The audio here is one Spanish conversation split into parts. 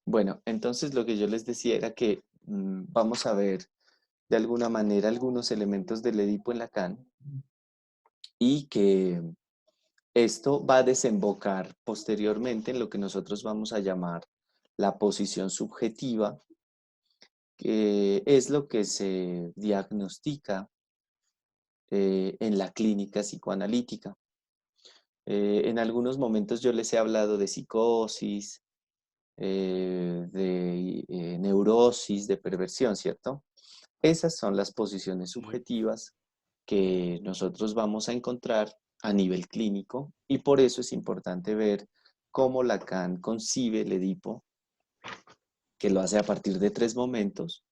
Bueno, entonces lo que yo les decía era que vamos a ver de alguna manera algunos elementos del Edipo en Lacan y que esto va a desembocar posteriormente en lo que nosotros vamos a llamar la posición subjetiva, que es lo que se diagnostica en la clínica psicoanalítica. En algunos momentos yo les he hablado de psicosis, de neurosis, de perversión, ¿cierto? Esas son las posiciones Sí. subjetivas que nosotros vamos a encontrar a nivel clínico y por eso es importante ver cómo Lacan concibe el Edipo, que lo hace a partir de tres momentos.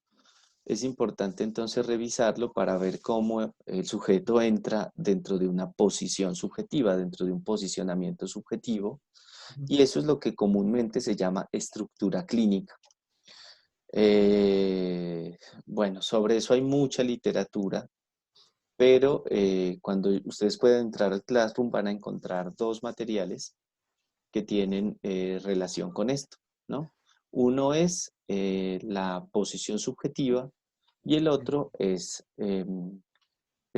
Es importante entonces revisarlo para ver cómo el sujeto entra dentro de una posición subjetiva, dentro de un posicionamiento subjetivo, y eso es lo que comúnmente se llama estructura clínica. Bueno, sobre eso hay mucha literatura, pero cuando ustedes pueden entrar al Classroom van a encontrar dos materiales que tienen relación con esto, ¿no? Uno es la posición subjetiva y el otro es el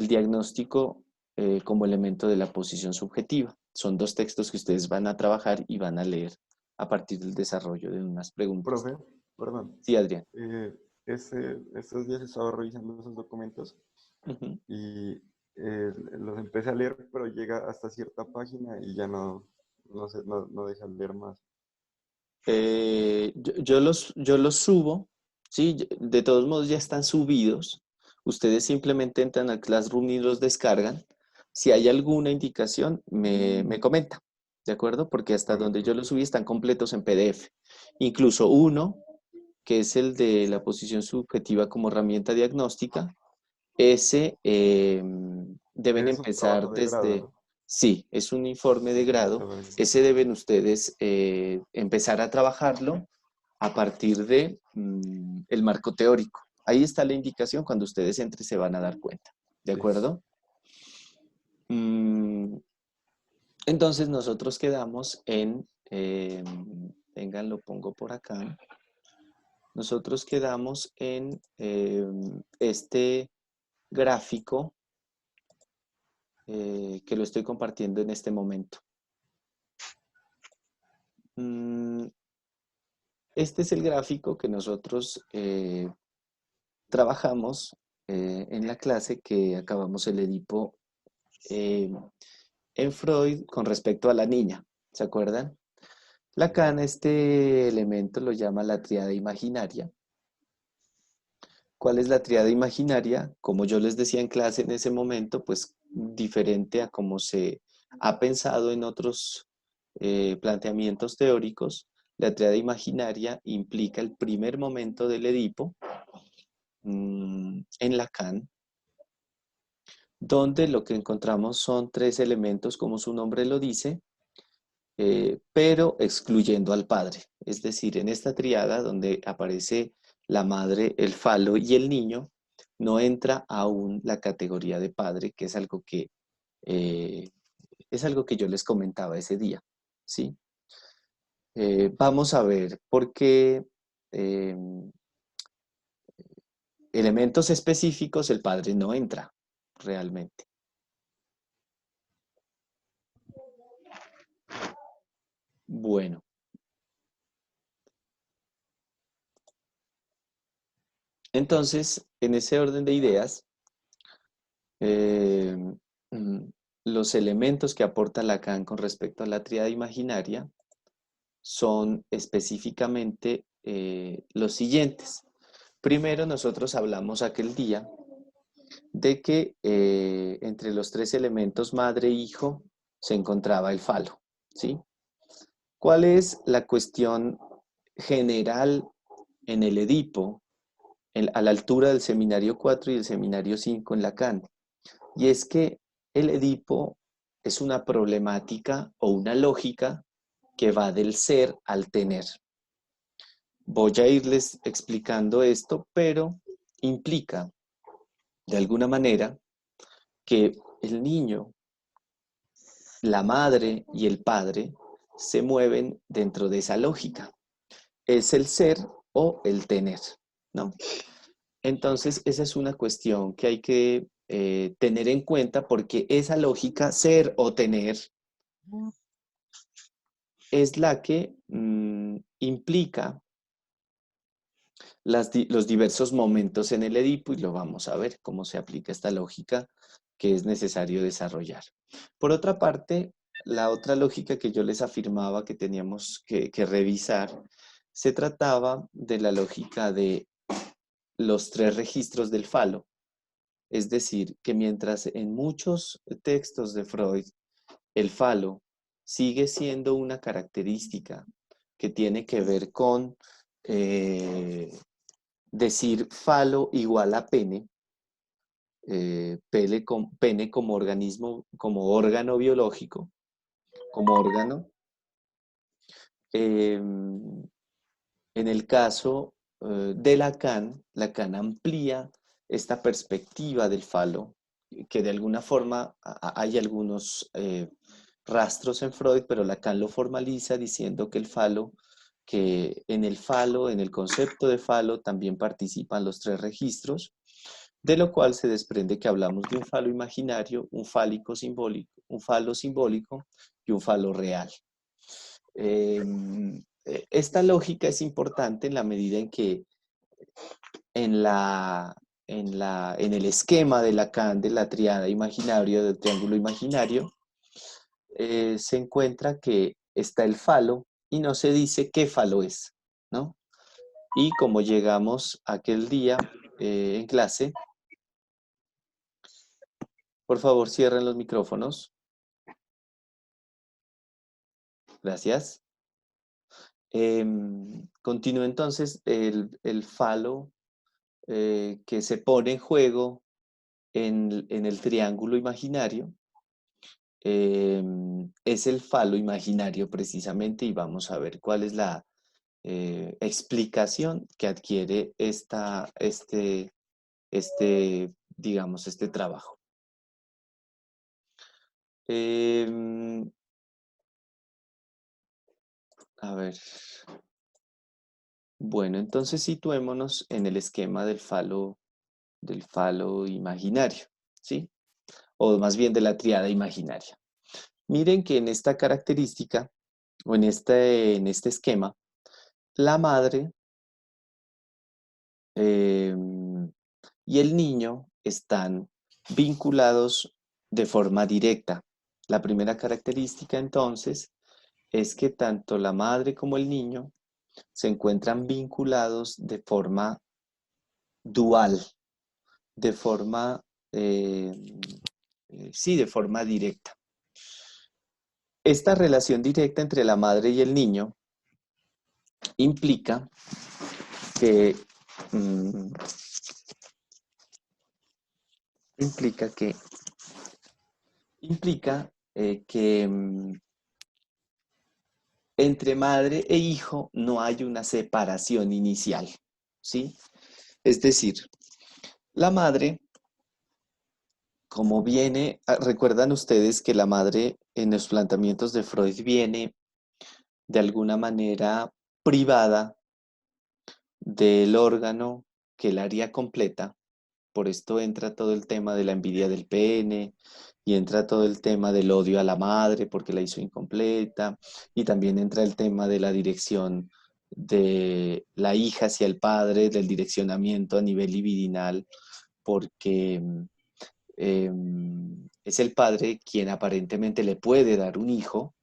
diagnóstico como elemento de la posición subjetiva. Son dos textos que ustedes van a trabajar y van a leer a partir del desarrollo de unas preguntas. Profe, perdón. Sí, Adrián. eh, estos días estaba revisando esos documentos Ujú. y los empecé a leer, pero llega hasta cierta página y ya no deja leer más. Yo los subo, ¿sí? De todos modos ya están subidos. Ustedes simplemente entran al Classroom y los descargan. Si hay alguna indicación, me comenta, ¿de acuerdo? Porque hasta Vale, donde yo profe. los subí están completos en PDF. Incluso uno, que es el de la posición subjetiva como herramienta diagnóstica, ese deben Ese es un empezar trabajo de grado, desde, ¿no? sí, es un informe de grado, Exactamente. ese deben ustedes empezar a trabajarlo a partir de el marco teórico. Ahí está la indicación, cuando ustedes entren se van a dar cuenta, ¿de Sí. acuerdo? Mm, entonces nosotros quedamos en, vengan, lo pongo por acá, nosotros quedamos en este gráfico que lo estoy compartiendo en este momento. Mm, Este es el gráfico que nosotros trabajamos en la clase que acabamos el Edipo eh, en Freud con respecto a la niña. ¿Se acuerdan? Ujú. Lacan este elemento lo llama la tríada imaginaria. ¿Cuál es la tríada imaginaria? Como yo les decía en clase en ese momento, pues diferente a como se ha pensado en otros planteamientos teóricos, la tríada imaginaria implica el primer momento del Edipo en Lacan, donde lo que encontramos son tres elementos, como su nombre lo dice, pero excluyendo al padre. Es decir, en esta triada donde aparece la madre, el falo y el niño, no entra aún la categoría de padre, que eh, es algo que yo les comentaba ese día, ¿sí? Vamos a ver por qué eh, elementos específicos el padre no entra realmente. Bueno, entonces, en ese orden de ideas, eh, mm, los elementos que aporta Lacan con respecto a la tríada imaginaria son específicamente los siguientes. Primero, nosotros hablamos aquel día de que entre los tres elementos madre e hijo se encontraba el falo, ¿sí? ¿Cuál es la cuestión general en el Edipo, a la altura del seminario 4 y el seminario 5 en Lacan? Y es que el Edipo es una problemática o una lógica que va del ser al tener. Voy a irles explicando esto, pero implica de alguna manera que el niño, la madre y el padre se mueven dentro de esa lógica. es el ser o el tener, ¿no? Entonces, esa es una cuestión que hay que tener en cuenta porque esa lógica, ser o tener, es la que implica los diversos momentos en el Edipo y lo vamos a ver cómo se aplica esta lógica que es necesario desarrollar. Por otra parte, la otra lógica que yo les afirmaba que teníamos que revisar se trataba de la lógica de los tres registros del falo. Es decir, que mientras en muchos textos de Freud el falo sigue siendo una característica que tiene que ver con decir falo igual a pene, pene como organismo, como órgano biológico, como órgano. En el caso de Lacan amplía esta perspectiva del falo, que de alguna forma hay algunos rastros en Freud, pero Lacan lo formaliza diciendo que el falo, en el concepto de falo, también participan los tres registros, de lo cual se desprende que hablamos de un falo imaginario, un fálico simbólico, un falo simbólico y un falo real. Esta lógica es importante en la medida en que en, la, en el esquema de Lacan de la triada imaginaria, del triángulo imaginario, se encuentra que está el falo y no se dice qué falo es, ¿no? Y como llegamos aquel día en clase, por favor cierren los micrófonos. Gracias. Continúa entonces el falo que se pone en juego en el triángulo imaginario. Es el falo imaginario precisamente y vamos a ver cuál es la explicación que adquiere digamos, este trabajo. A ver. Bueno, entonces situémonos en el esquema del falo imaginario, ¿sí? O más bien de la triada imaginaria. Miren que en esta característica, o en este esquema, la madre y el niño están vinculados de forma directa. La primera característica, entonces, es que tanto la madre como el niño se encuentran vinculados de forma dual, de forma, sí, de forma directa. Esta relación directa entre la madre y el niño implica que, mm, implica que, implica que entre madre e hijo no hay una separación inicial, ¿sí? Es decir, la madre, como viene, recuerdan ustedes que la madre en los planteamientos de Freud viene de alguna manera privada del órgano que la haría completa. Por esto entra todo el tema de la envidia del pene y entra todo el tema del odio a la madre porque la hizo incompleta y también entra el tema de la dirección de la hija hacia el padre, del direccionamiento a nivel libidinal porque es el padre quien aparentemente le puede dar un hijo.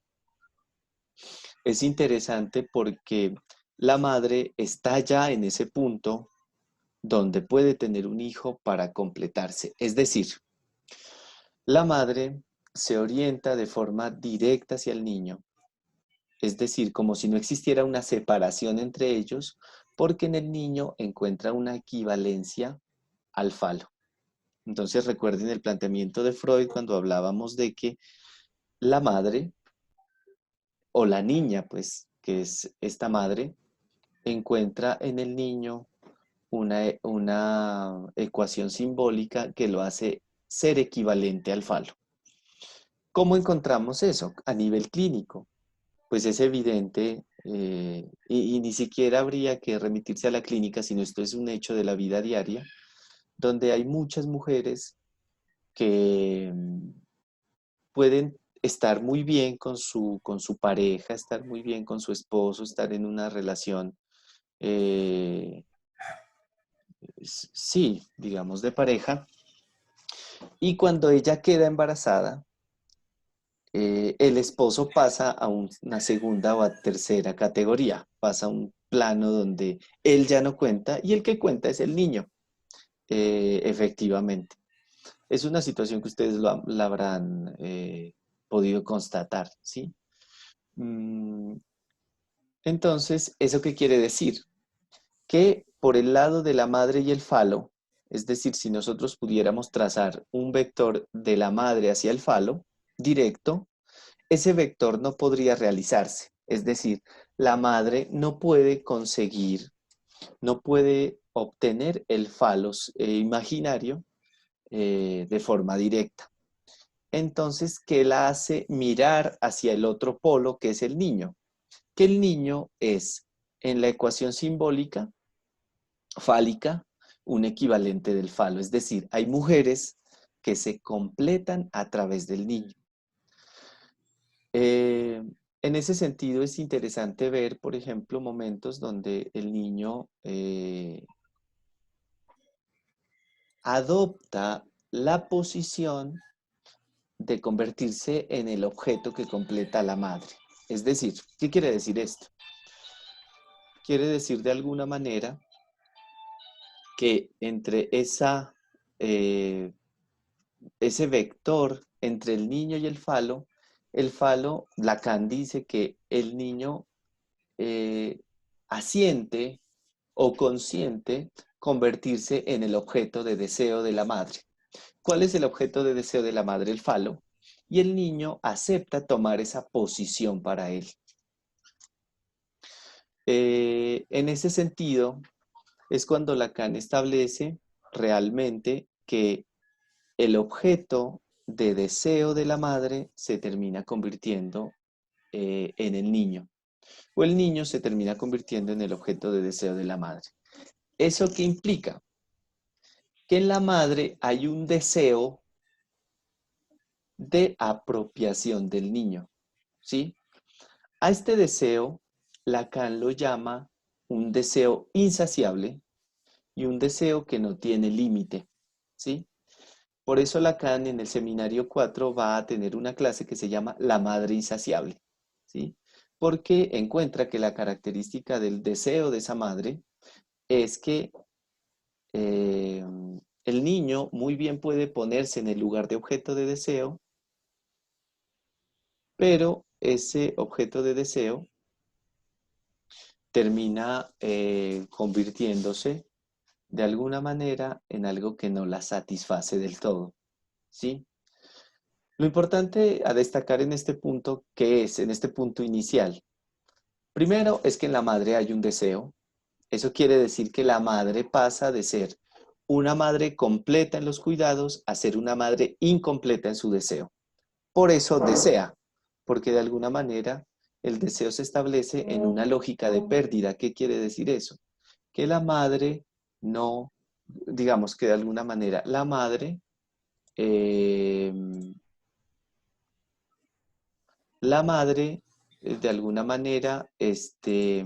Es interesante porque la madre está ya en ese punto donde puede tener un hijo para completarse. Es decir, la madre se orienta de forma directa hacia el niño, es decir, como si no existiera una separación entre ellos, porque en el niño encuentra una equivalencia al falo. Entonces recuerden el planteamiento de Freud cuando hablábamos de que la madre o la niña, pues, que es esta madre, encuentra en el niño una ecuación simbólica que lo hace ser equivalente al falo. ¿Cómo encontramos eso a nivel clínico? Pues es evidente y ni siquiera habría que remitirse a la clínica, sino esto es un hecho de la vida diaria, donde hay muchas mujeres que pueden estar muy bien con su pareja, estar muy bien con su esposo, estar en una relación, eh, sí, digamos, de pareja, y cuando ella queda embarazada, el esposo pasa a una segunda o a tercera categoría, pasa a un plano donde él ya no cuenta y el que cuenta es el niño, efectivamente. Es una situación que ustedes la habrán podido constatar, ¿sí? Mm, entonces, ¿eso qué quiere decir? Que por el lado de la madre y el falo, es decir, si nosotros pudiéramos trazar un vector de la madre hacia el falo directo, ese vector no podría realizarse. Es decir, la madre no puede conseguir, no puede obtener el falos imaginario de forma directa. Entonces, ¿qué la hace mirar hacia el otro polo, que es el niño? Que el niño es, en la ecuación simbólica, fálica, un equivalente del falo. Es decir, hay mujeres que se completan a través del niño. Eh, en ese sentido es interesante ver, por ejemplo, momentos donde el niño adopta la posición de convertirse en el objeto que completa a la madre. Es decir, ¿qué quiere decir esto? Quiere decir de alguna manera que entre eh, ese vector entre el niño y el falo, Lacan dice que el niño eh, asiente o consiente convertirse en el objeto de deseo de la madre. ¿Cuál es el objeto de deseo de la madre? El falo. Y el niño acepta tomar esa posición para él. En ese sentido, es cuando Lacan establece realmente que el objeto de deseo de la madre se termina convirtiendo en el niño, o el niño se termina convirtiendo en el objeto de deseo de la madre. ¿Eso qué implica? Que en la madre hay un deseo de apropiación del niño, ¿sí? A este deseo, Lacan lo llama un deseo insaciable y un deseo que no tiene límite, ¿sí? Por eso Lacan en el seminario 4 va a tener una clase que se llama La madre insaciable, ¿sí? Porque encuentra que la característica del deseo de esa madre es que eh, el niño muy bien puede ponerse en el lugar de objeto de deseo, pero ese objeto de deseo termina convirtiéndose de alguna manera en algo que no la satisface del todo, ¿sí? Lo importante a destacar en este punto, ¿qué es? En este punto inicial. Primero es que en la madre hay un deseo. Eso quiere decir que la madre pasa de ser una madre completa en los cuidados a ser una madre incompleta en su deseo. Por eso desea, porque de alguna manera el deseo se establece en una lógica de pérdida. ¿Qué quiere decir eso? Que la madre no, digamos que de alguna manera, eh, la madre de alguna manera, eh,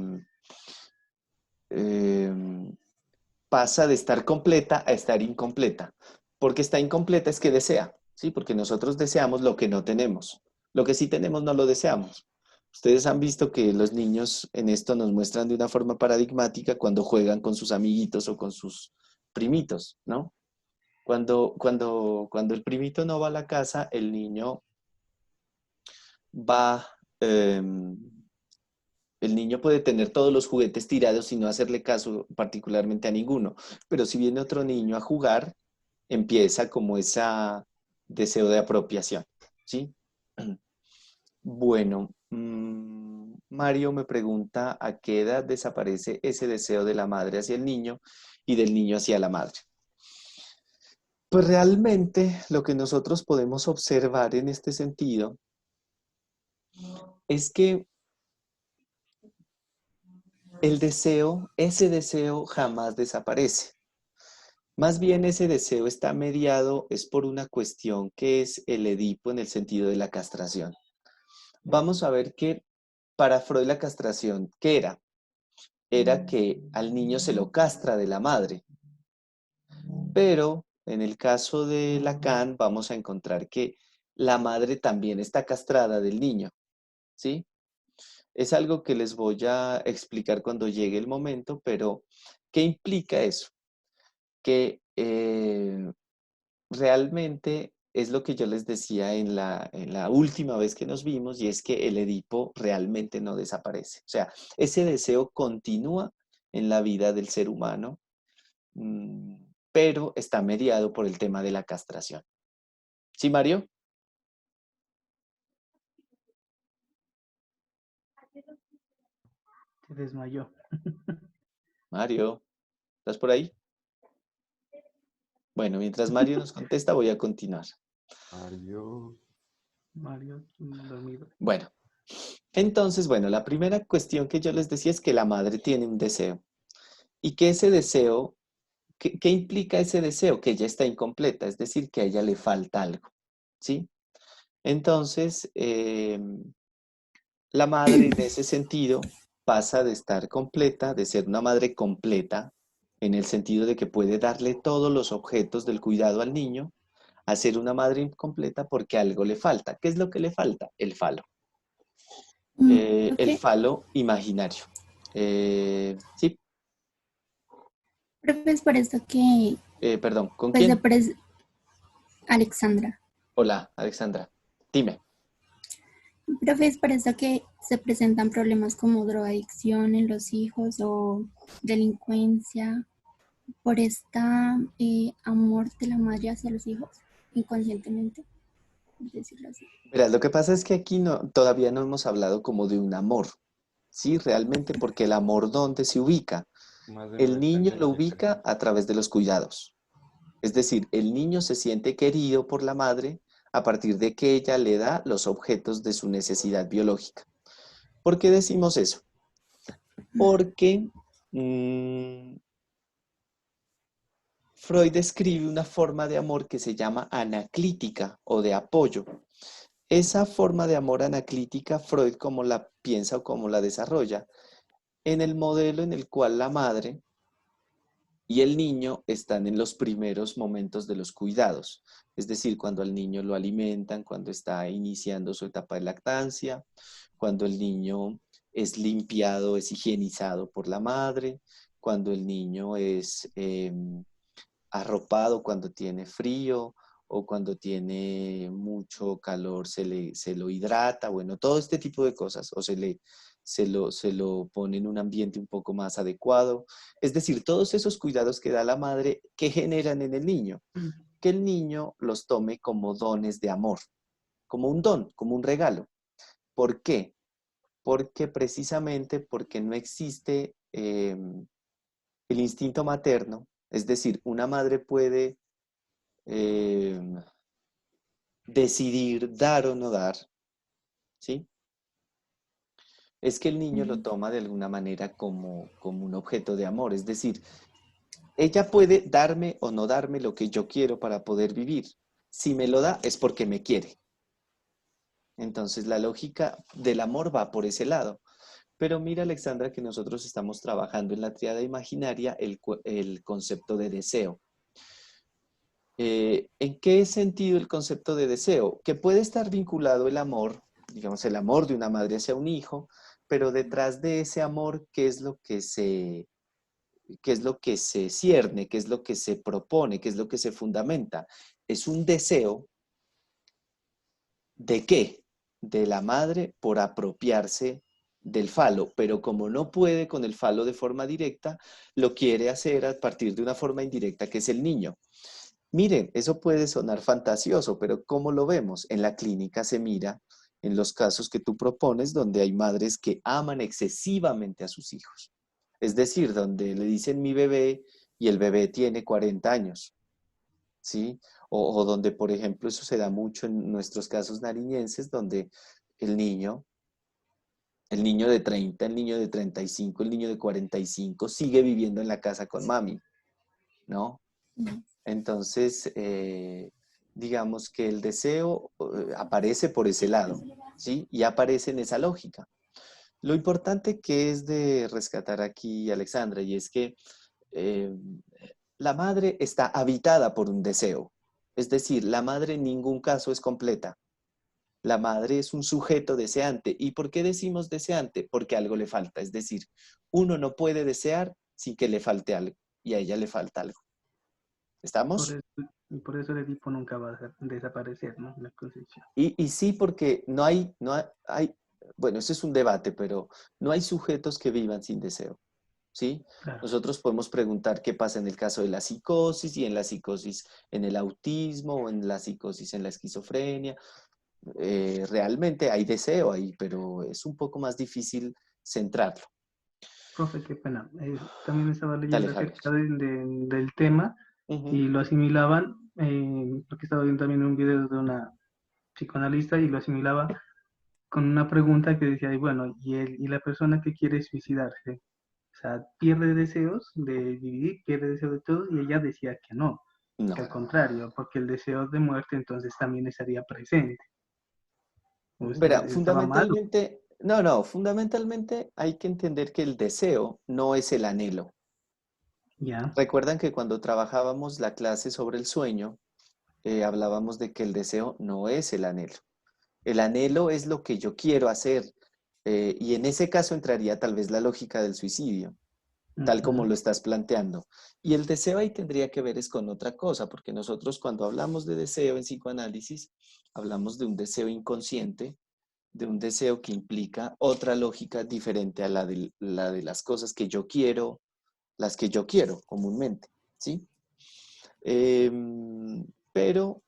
pasa de estar completa a estar incompleta. Porque está incompleta es que desea, ¿sí? Porque nosotros deseamos lo que no tenemos. Lo que sí tenemos no lo deseamos. Ustedes han visto que los niños en esto nos muestran de una forma paradigmática cuando juegan con sus amiguitos o con sus primitos, ¿no? Cuando el primito no va a la casa, el niño va, eh, el niño puede tener todos los juguetes tirados y no hacerle caso particularmente a ninguno, pero si viene otro niño a jugar, empieza como ese deseo de apropiación, ¿sí? Bueno, Mario me pregunta a qué edad desaparece ese deseo de la madre hacia el niño y del niño hacia la madre. Pues realmente lo que nosotros podemos observar en este sentido es que el deseo, ese deseo jamás desaparece. Más bien ese deseo está mediado es por una cuestión que es el Edipo en el sentido de la castración. Vamos a ver que para Freud la castración, ¿qué era? Era que al niño se lo castra de la madre. Pero en el caso de Lacan vamos a encontrar que la madre también está castrada del niño, ¿sí? Es algo que les voy a explicar cuando llegue el momento, pero ¿qué implica eso? Que realmente es lo que yo les decía en la última vez que nos vimos, y es que el Edipo realmente no desaparece. O sea, ese deseo continúa en la vida del ser humano, pero está mediado por el tema de la castración. ¿Sí, Mario? Se desmayó. Mario, ¿estás por ahí? Bueno, mientras Mario nos contesta, voy a continuar. Mario. Mario dormido. Bueno, entonces, bueno, la primera cuestión que yo les decía es que la madre tiene un deseo y que ese deseo, ¿qué implica ese deseo? Que ella está incompleta, es decir, que a ella le falta algo, ¿sí? Entonces, la madre en ese sentido pasa de estar completa, de ser una madre completa, en el sentido de que puede darle todos los objetos del cuidado al niño, a ser una madre incompleta porque algo le falta. ¿Qué es lo que le falta? El falo. Ok. El falo imaginario. Sí, Profe, es por esto que, perdón, ¿con pues, quién? Alexandra. Hola, Alexandra. Dime. Profe, es por esto que se presentan problemas como drogadicción en los hijos o delincuencia por esta amor de la madre hacia los hijos, inconscientemente, por decirlo así. Verás, lo que pasa es que aquí no, todavía no hemos hablado como de un amor, ¿sí? Realmente porque el amor, ¿dónde se ubica? Más de una El niño lo dependencia, creo. ubica a través de los cuidados. Es decir, el niño se siente querido por la madre a partir de que ella le da los objetos de su necesidad biológica. ¿Por qué decimos eso? Porque Freud describe una forma de amor que se llama anaclítica o de apoyo. Esa forma de amor anaclítica, Freud cómo la piensa o cómo la desarrolla, en el modelo en el cual la madre y el niño están en los primeros momentos de los cuidados, es decir, cuando al niño lo alimentan, cuando está iniciando su etapa de lactancia, cuando el niño es limpiado, es higienizado por la madre, cuando el niño es arropado cuando tiene frío o cuando tiene mucho calor se lo hidrata, bueno, todo este tipo de cosas, o se lo pone en un ambiente un poco más adecuado. Es decir, todos esos cuidados que da la madre, ¿que generan en el niño? Que el niño los tome como dones de amor, como un don, como un regalo. ¿Por qué? Porque precisamente porque no existe el instinto materno, es decir, una madre puede eh, decidir dar o no dar, ¿sí? Es que el niño lo toma de alguna manera como un objeto de amor, es decir, ella puede darme o no darme lo que yo quiero para poder vivir. Si me lo da es porque me quiere. Entonces la lógica del amor va por ese lado. Pero mira, Alexandra, que nosotros estamos trabajando en la tríada imaginaria el concepto de deseo. ¿En qué sentido el concepto de deseo? Que puede estar vinculado el amor, digamos, el amor de una madre hacia un hijo, pero detrás de ese amor, qué es lo que se cierne, qué es lo que se propone, qué es lo que se fundamenta? Es un deseo de qué? De la madre por apropiarse del falo, pero como no puede con el falo de forma directa, lo quiere hacer a partir de una forma indirecta que es el niño. Miren, eso puede sonar fantasioso, pero ¿cómo lo vemos? En la clínica se mira en los casos que tú propones donde hay madres que aman excesivamente a sus hijos. Es decir, donde le dicen mi bebé y el bebé tiene 40 años, ¿sí? O donde, por ejemplo, eso se da mucho en nuestros casos nariñenses, donde el niño El niño de 30, el niño de 35, el niño de 45 sigue viviendo en la casa con mami, ¿no? No. Entonces, digamos que el deseo aparece por ese lado, ¿sí? Y aparece en esa lógica. Lo importante que es de rescatar aquí, Alexandra, y es que eh, la madre está habitada por un deseo. Es decir, la madre en ningún caso es completa. La madre es un sujeto deseante. ¿Y por qué decimos deseante? Porque algo le falta. Es decir, uno no puede desear sin que le falte algo. Y a ella le falta algo. Por ¿Estamos? eso, y por eso el Edipo nunca va a desaparecer, ¿no? La concepción. Y sí, porque bueno, ese es un debate, pero no hay sujetos que vivan sin deseo. ¿Sí? Claro. Nosotros podemos preguntar qué pasa en el caso de la psicosis y en la psicosis en el autismo o en la psicosis en la esquizofrenia. Realmente hay deseo ahí, pero es un poco más difícil centrarlo. Profe, qué pena. También estaba Dale, leyendo Javier. acerca del tema Ujú. y lo asimilaban, porque estaba viendo también un video de una psicoanalista y lo asimilaba con una pregunta que decía, y bueno, y la persona que quiere suicidarse, o sea, pierde deseos de vivir, pierde deseos de todo, y ella decía que no, que al No. contrario, porque el deseo de muerte entonces también estaría presente. O Verá, estaba mal, fundamentalmente, no, fundamentalmente hay que entender que el deseo no es el anhelo. ya. Recuerdan que cuando trabajábamos la clase sobre el sueño, hablábamos de que el deseo no es el anhelo. El anhelo es lo que yo quiero hacer, y en ese caso entraría tal vez la lógica del suicidio, tal como Ujú. lo estás planteando. Y el deseo ahí tendría que ver es con otra cosa, porque nosotros cuando hablamos de deseo en psicoanálisis, hablamos de un deseo inconsciente, de un deseo que implica otra lógica diferente a la de las cosas que yo quiero, las que yo quiero comúnmente, ¿sí? Pero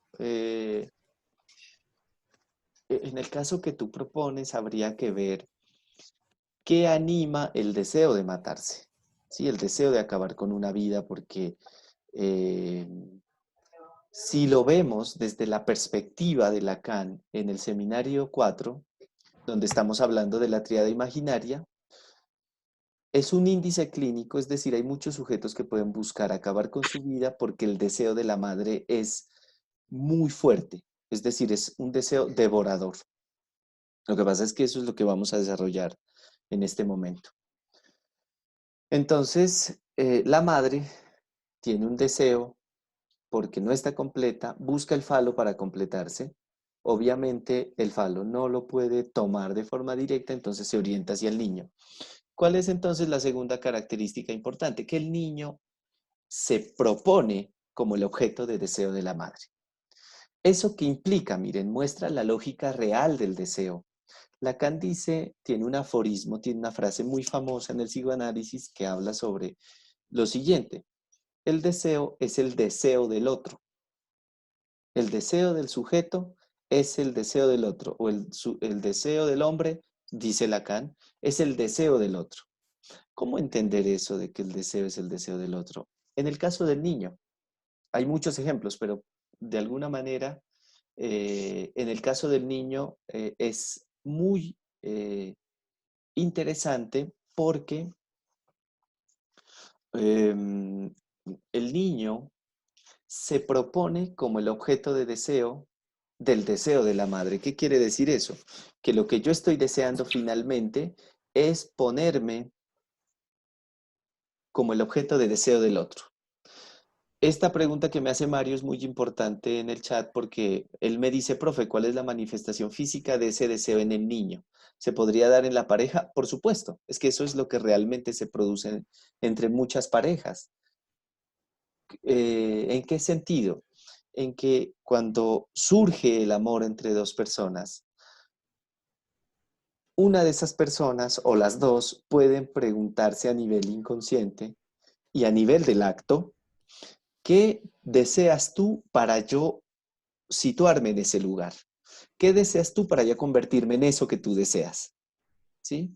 en el caso que tú propones, habría que ver qué anima el deseo de matarse, ¿sí? El deseo de acabar con una vida, porque eh, si lo vemos desde la perspectiva de Lacan en el seminario 4, donde estamos hablando de la tríada imaginaria, es un índice clínico, es decir, hay muchos sujetos que pueden buscar acabar con su vida porque el deseo de la madre es muy fuerte, es decir, es un deseo devorador. Lo que pasa es que eso es lo que vamos a desarrollar en este momento. Entonces, la madre tiene un deseo porque no está completa, busca el falo para completarse. Obviamente, el falo no lo puede tomar de forma directa, entonces se orienta hacia el niño. ¿Cuál es entonces la segunda característica importante? Que el niño se propone como el objeto de deseo de la madre. ¿Eso qué implica? Miren, muestra la lógica real del deseo. Lacan dice, tiene un aforismo, tiene una frase muy famosa en el psicoanálisis que habla sobre lo siguiente: el deseo es el deseo del otro. El deseo del sujeto es el deseo del otro, o el deseo del hombre, dice Lacan, es el deseo del otro. ¿Cómo entender eso de que el deseo es el deseo del otro? En el caso del niño, hay muchos ejemplos, pero de alguna manera, en el caso del niño es muy interesante porque el niño se propone como el objeto de deseo del deseo de la madre. ¿Qué quiere decir eso? Que lo que yo estoy deseando finalmente es ponerme como el objeto de deseo del otro. Esta pregunta que me hace Mario es muy importante en el chat porque él me dice, profe, ¿cuál es la manifestación física de ese deseo en el niño? ¿Se podría dar en la pareja? Por supuesto, es que eso es lo que realmente se produce entre muchas parejas. ¿En qué sentido? En que cuando surge el amor entre dos personas, una de esas personas o las dos pueden preguntarse a nivel inconsciente y a nivel del acto, ¿qué deseas tú para yo situarme en ese lugar? ¿Qué deseas tú para yo convertirme en eso que tú deseas? ¿Sí?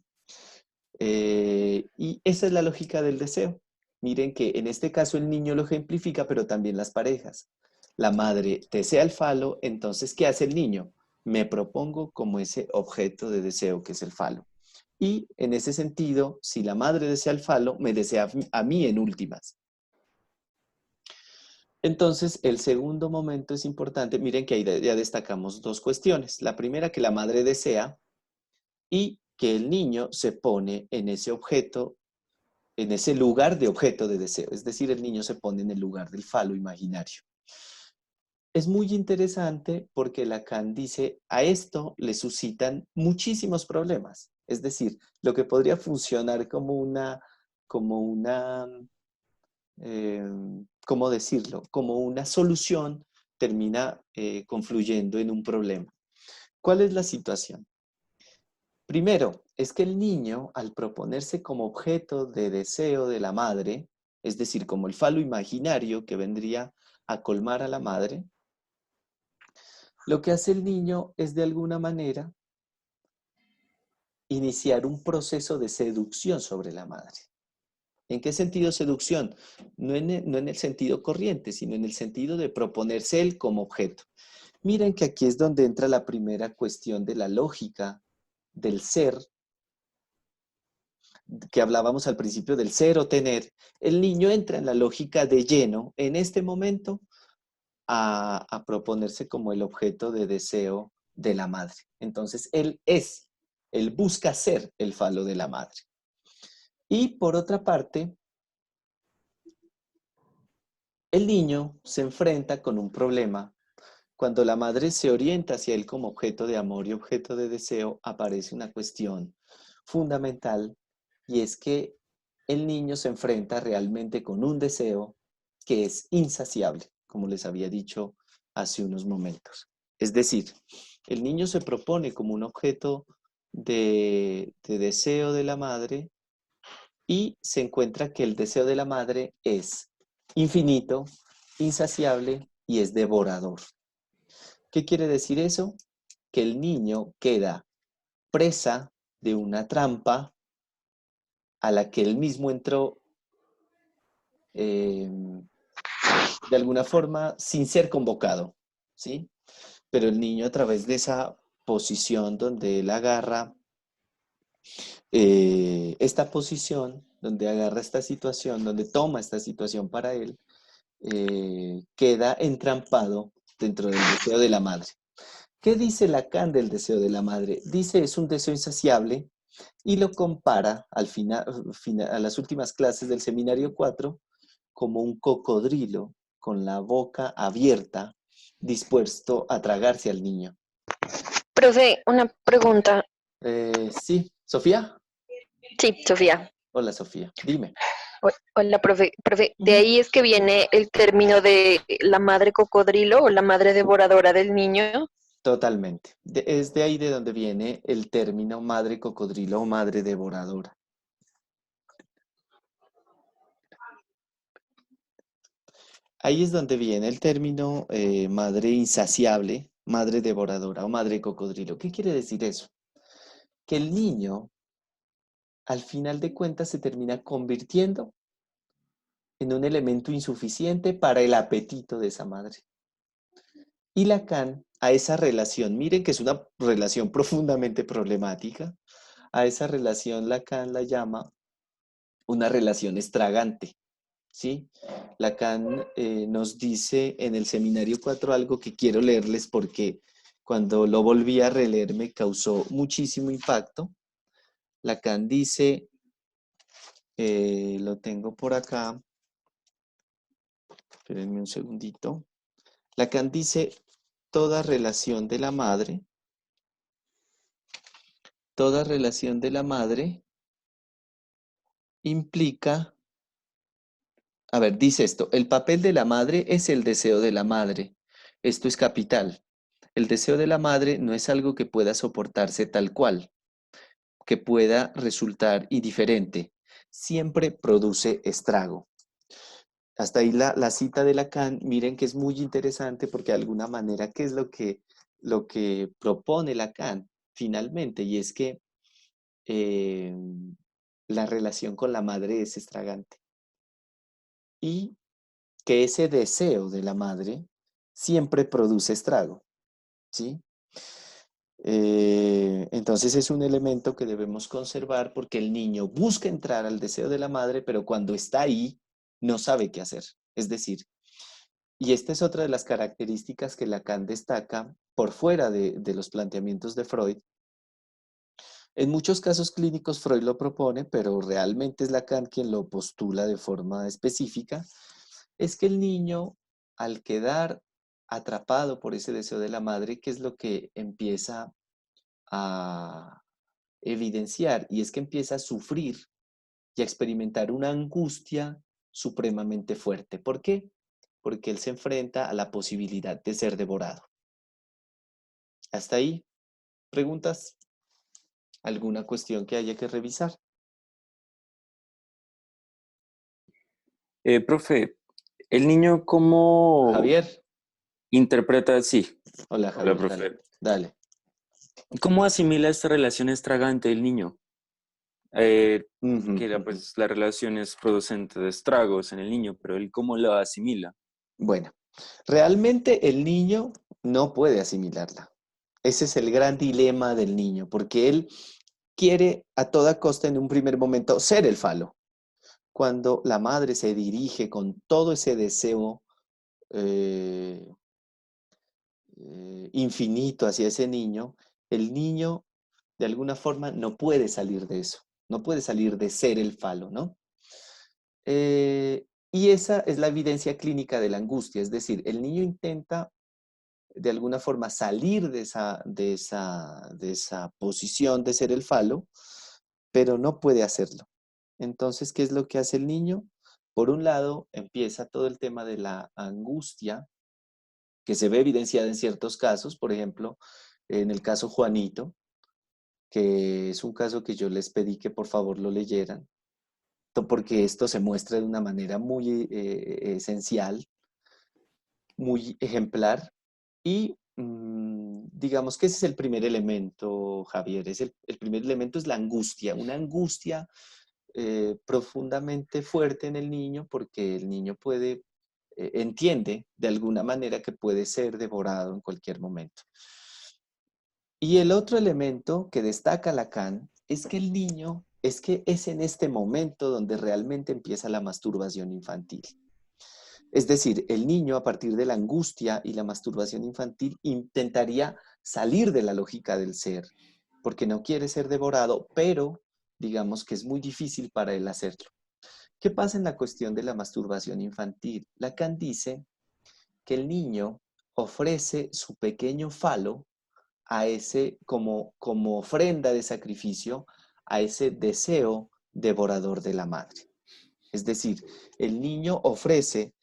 Y esa es la lógica del deseo. Miren que en este caso el niño lo ejemplifica, pero también las parejas. La madre desea el falo, entonces, ¿qué hace el niño? Me propongo como ese objeto de deseo que es el falo. y en ese sentido, si la madre desea el falo, me desea a mí en últimas. Entonces, el segundo momento es importante. Miren que ahí ya destacamos dos cuestiones. La primera, que la madre desea y que el niño se pone en ese objeto, en ese lugar de objeto de deseo. Es decir, el niño se pone en el lugar del falo imaginario. Es muy interesante porque Lacan dice, a esto le suscitan muchísimos problemas. Es decir, lo que podría funcionar como una ¿cómo decirlo? Como una solución, termina confluyendo en un problema. ¿Cuál es la situación? Primero, es que el niño, al proponerse como objeto de deseo de la madre, es decir, como el falo imaginario que vendría a colmar a la madre, lo que hace el niño es de alguna manera iniciar un proceso de seducción sobre la madre. ¿En qué sentido seducción? No en el sentido corriente, sino en el sentido de proponerse él como objeto. Miren que aquí es donde entra la primera cuestión de la lógica del ser, que hablábamos al principio del ser o tener. El niño entra en la lógica de lleno, en este momento, a proponerse como el objeto de deseo de la madre. Entonces, él busca ser el falo de la madre. Y por otra parte, el niño se enfrenta con un problema. Cuando la madre se orienta hacia él como objeto de amor y objeto de deseo, aparece una cuestión fundamental y es que el niño se enfrenta realmente con un deseo que es insaciable, como les había dicho hace unos momentos. Es decir, el niño se propone como un objeto de deseo de la madre y se encuentra que el deseo de la madre es infinito, insaciable y es devorador. ¿Qué quiere decir eso? Que el niño queda presa de una trampa a la que él mismo entró de alguna forma sin ser convocado, ¿sí? Pero el niño a través de esa posición donde él agarra esta posición, donde agarra esta situación, donde toma esta situación para él, queda entrampado dentro del deseo de la madre. ¿Qué dice Lacan del deseo de la madre? Dice es un deseo insaciable y lo compara al final, a las últimas clases del seminario 4 como un cocodrilo con la boca abierta, dispuesto a tragarse al niño. Profe, una pregunta. Sí, ¿Sofía? Sí, Sofía. Hola, Sofía, dime. Hola, profe. Profe, ¿de ahí es que viene el término de la madre cocodrilo o la madre devoradora del niño? Totalmente. Es de ahí de donde viene el término madre cocodrilo o madre devoradora. Ahí es donde viene el término madre insaciable, madre devoradora o madre cocodrilo. ¿Qué quiere decir eso? Que el niño, al final de cuentas, se termina convirtiendo en un elemento insuficiente para el apetito de esa madre. Y Lacan, a esa relación, miren que es una relación profundamente problemática, a esa relación Lacan la llama una relación estragante, ¿sí? Lacan nos dice en el seminario 4 algo que quiero leerles porque cuando lo volví a releer me causó muchísimo impacto. Lacan dice, lo tengo por acá, espérenme un segundito. Lacan dice, toda relación de la madre implica, a ver, dice esto, el papel de la madre es el deseo de la madre. Esto es capital. El deseo de la madre no es algo que pueda soportarse tal cual, que pueda resultar indiferente. Siempre produce estrago. Hasta ahí la cita de Lacan, miren que es muy interesante porque de alguna manera, ¿qué es lo que propone Lacan finalmente? Y es que la relación con la madre es estragante. Y que ese deseo de la madre siempre produce estrago, ¿sí? Entonces es un elemento que debemos conservar porque el niño busca entrar al deseo de la madre, pero cuando está ahí no sabe qué hacer. Es decir, y esta es otra de las características que Lacan destaca por fuera de los planteamientos de Freud. En muchos casos clínicos Freud lo propone, pero realmente es Lacan quien lo postula de forma específica, es que el niño, al quedar atrapado por ese deseo de la madre, ¿qué es lo que empieza a evidenciar? Y es que empieza a sufrir y a experimentar una angustia supremamente fuerte. ¿Por qué? Porque él se enfrenta a la posibilidad de ser devorado. Hasta ahí, ¿preguntas? ¿Alguna cuestión que haya que revisar? Profe, ¿el niño cómo Javier. interpreta? Sí. Hola, Hola, Javier, dale. profe. Dale. ¿Cómo asimila esta relación extravagante del niño? Que pues, la relación es producente de estragos en el niño, pero él cómo lo asimila. Bueno, realmente el niño no puede asimilarla. Ese es el gran dilema del niño, porque él quiere a toda costa en un primer momento ser el falo. Cuando la madre se dirige con todo ese deseo infinito hacia ese niño, el niño de alguna forma no puede salir de eso, no puede salir de ser el falo, ¿no? Y esa es la evidencia clínica de la angustia, es decir, el niño intenta de alguna forma salir de esa posición de ser el falo, pero no puede hacerlo. Entonces, ¿qué es lo que hace el niño? Por un lado, empieza todo el tema de la angustia, que se ve evidenciada en ciertos casos, por ejemplo, en el caso Juanito, que es un caso que yo les pedí que por favor lo leyeran, porque esto se muestra de una manera muy esencial, muy ejemplar, y digamos que ese es el primer elemento, Javier, el primer elemento es la angustia, una angustia profundamente fuerte en el niño, porque el niño entiende de alguna manera que puede ser devorado en cualquier momento. Y el otro elemento que destaca Lacan es que el niño, es que es en este momento donde realmente empieza la masturbación infantil. Es decir, el niño a partir de la angustia y la masturbación infantil intentaría salir de la lógica del ser, porque no quiere ser devorado, pero digamos que es muy difícil para él hacerlo. ¿Qué pasa en la cuestión de la masturbación infantil? Lacan dice que el niño ofrece su pequeño falo a ese, como ofrenda de sacrificio, a ese deseo devorador de la madre. Es decir, el niño ofrece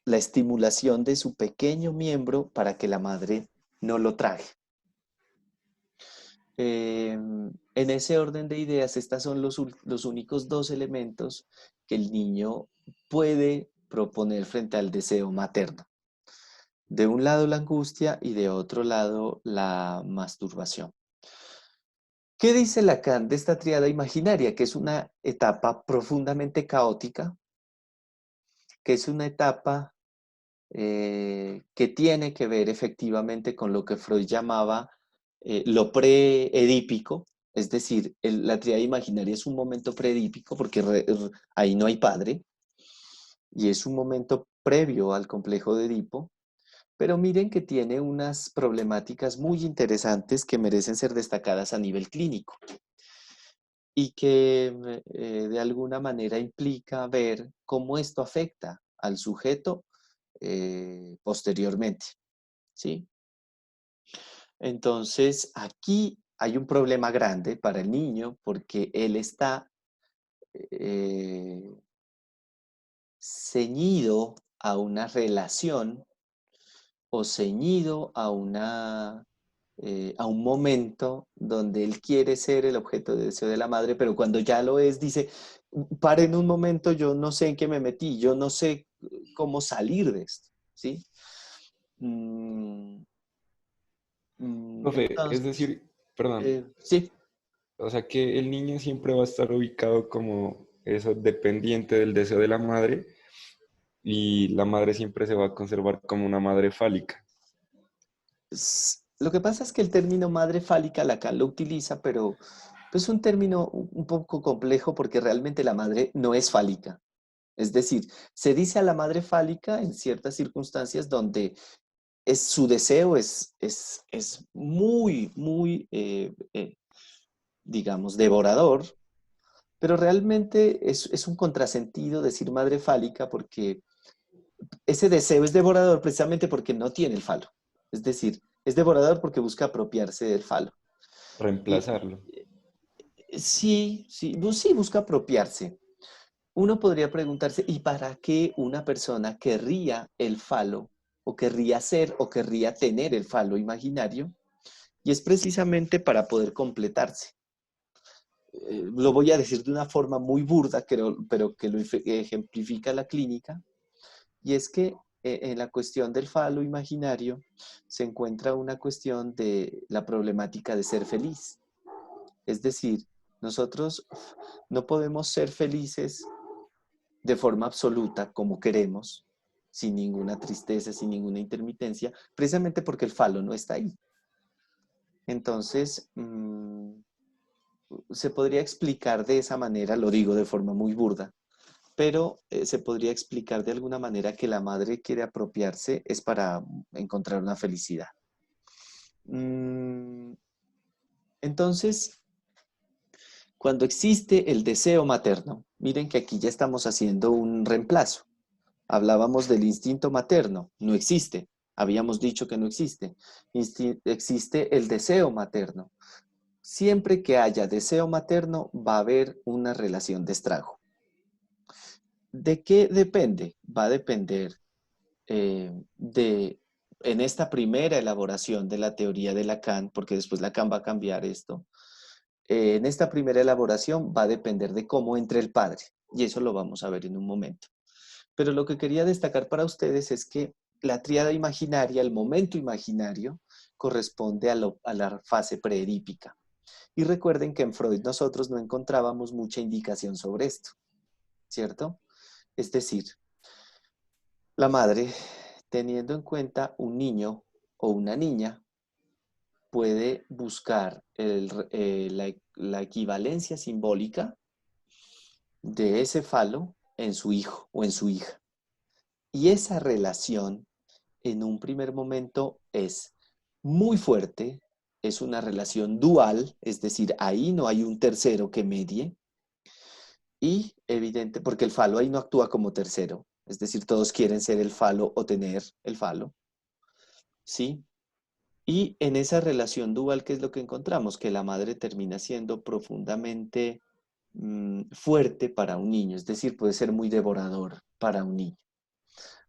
la estimulación de su pequeño miembro para que la madre no lo trague. En ese orden de ideas, estos son los únicos dos elementos que el niño puede proponer frente al deseo materno. De un lado la angustia y de otro lado la masturbación. ¿Qué dice Lacan de esta tríada imaginaria? Que es una etapa profundamente caótica, que es una etapa que tiene que ver efectivamente con lo que Freud llamaba lo pre-edípico, es decir, la tríada imaginaria es un momento preedípico porque ahí no hay padre, y es un momento previo al complejo de Edipo, pero miren que tiene unas problemáticas muy interesantes que merecen ser destacadas a nivel clínico y que de alguna manera implica ver cómo esto afecta al sujeto posteriormente, ¿sí? Entonces, aquí hay un problema grande para el niño porque él está ceñido a una relación o ceñido a un momento donde él quiere ser el objeto de deseo de la madre, pero cuando ya lo es, dice, paren un momento, yo no sé en qué me metí, yo no sé cómo salir de esto, ¿sí? Profe, es Entonces, decir, perdón, sí, o sea que el niño siempre va a estar ubicado como eso dependiente del deseo de la madre y la madre siempre se va a conservar como una madre fálica. Lo que pasa es que el término madre fálica Lacan lo utiliza, pero es un término un poco complejo porque realmente la madre no es fálica. Es decir, se dice a la madre fálica en ciertas circunstancias donde su deseo es muy, muy, digamos, devorador, pero realmente es un contrasentido decir madre fálica porque ese deseo es devorador precisamente porque no tiene el falo. Es decir, es devorador porque busca apropiarse del falo. Y Reemplazarlo. sí, sí, sí busca apropiarse. Uno podría preguntarse, ¿y para qué una persona querría el falo o querría ser o querría tener el falo imaginario? Y es precisamente para poder completarse. Lo voy a decir de una forma muy burda, pero que lo ejemplifica la clínica, y es que en la cuestión del falo imaginario se encuentra una cuestión de la problemática de ser feliz. Es decir, nosotros no podemos ser felices de forma absoluta como queremos, sin ninguna tristeza, sin ninguna intermitencia, precisamente porque el falo no está ahí. Entonces, se podría explicar de esa manera, lo digo de forma muy burda, pero se podría explicar de alguna manera que la madre quiere apropiarse es para encontrar una felicidad. Entonces, cuando existe el deseo materno, miren que aquí ya estamos haciendo un reemplazo. Hablábamos del instinto materno, no existe. Habíamos dicho que no existe. Existe el deseo materno. Siempre que haya deseo materno, va a haber una relación de estrago. ¿De qué depende? Va a depender en esta primera elaboración de la teoría de Lacan, porque después Lacan va a cambiar esto, en esta primera elaboración va a depender de cómo entre el padre, y eso lo vamos a ver en un momento. Pero lo que quería destacar para ustedes es que la tríada imaginaria, el momento imaginario, corresponde a la fase preedípica. Y recuerden que en Freud nosotros no encontrábamos mucha indicación sobre esto, ¿cierto? Es decir, la madre, teniendo en cuenta un niño o una niña, puede buscar la equivalencia simbólica de ese falo en su hijo o en su hija. Y esa relación en un primer momento es muy fuerte, es una relación dual, es decir, ahí no hay un tercero que medie, y evidente, porque el falo ahí no actúa como tercero, es decir, todos quieren ser el falo o tener el falo, ¿sí? Y en esa relación dual, ¿qué es lo que encontramos? Que la madre termina siendo profundamente fuerte para un niño, es decir, puede ser muy devorador para un niño.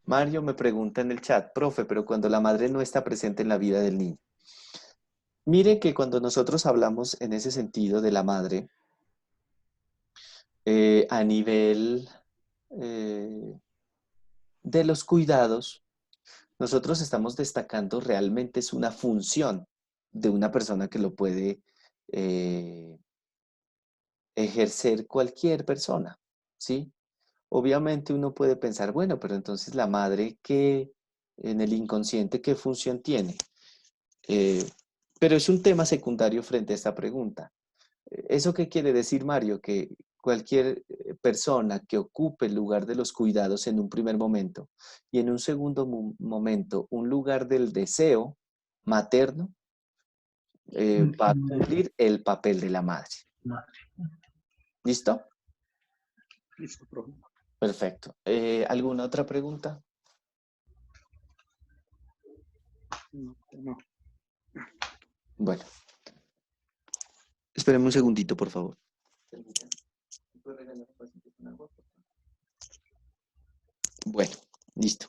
Mario me pregunta en el chat, profe, pero cuando la madre no está presente en la vida del niño. Mire que cuando nosotros hablamos en ese sentido de la madre, a nivel de los cuidados, nosotros estamos destacando realmente es una función de una persona que lo puede ejercer cualquier persona, ¿sí? Obviamente uno puede pensar, bueno, pero entonces la madre, ¿qué en el inconsciente qué función tiene? Pero es un tema secundario frente a esta pregunta. ¿Eso qué quiere decir, Mario? Que cualquier persona que ocupe el lugar de los cuidados en un primer momento y en un segundo momento un lugar del deseo materno, va a cumplir el papel de la madre. ¿Listo? Listo, profe. Perfecto. ¿Alguna otra pregunta? No. Bueno. Espérame un segundito, por favor. Bueno, listo.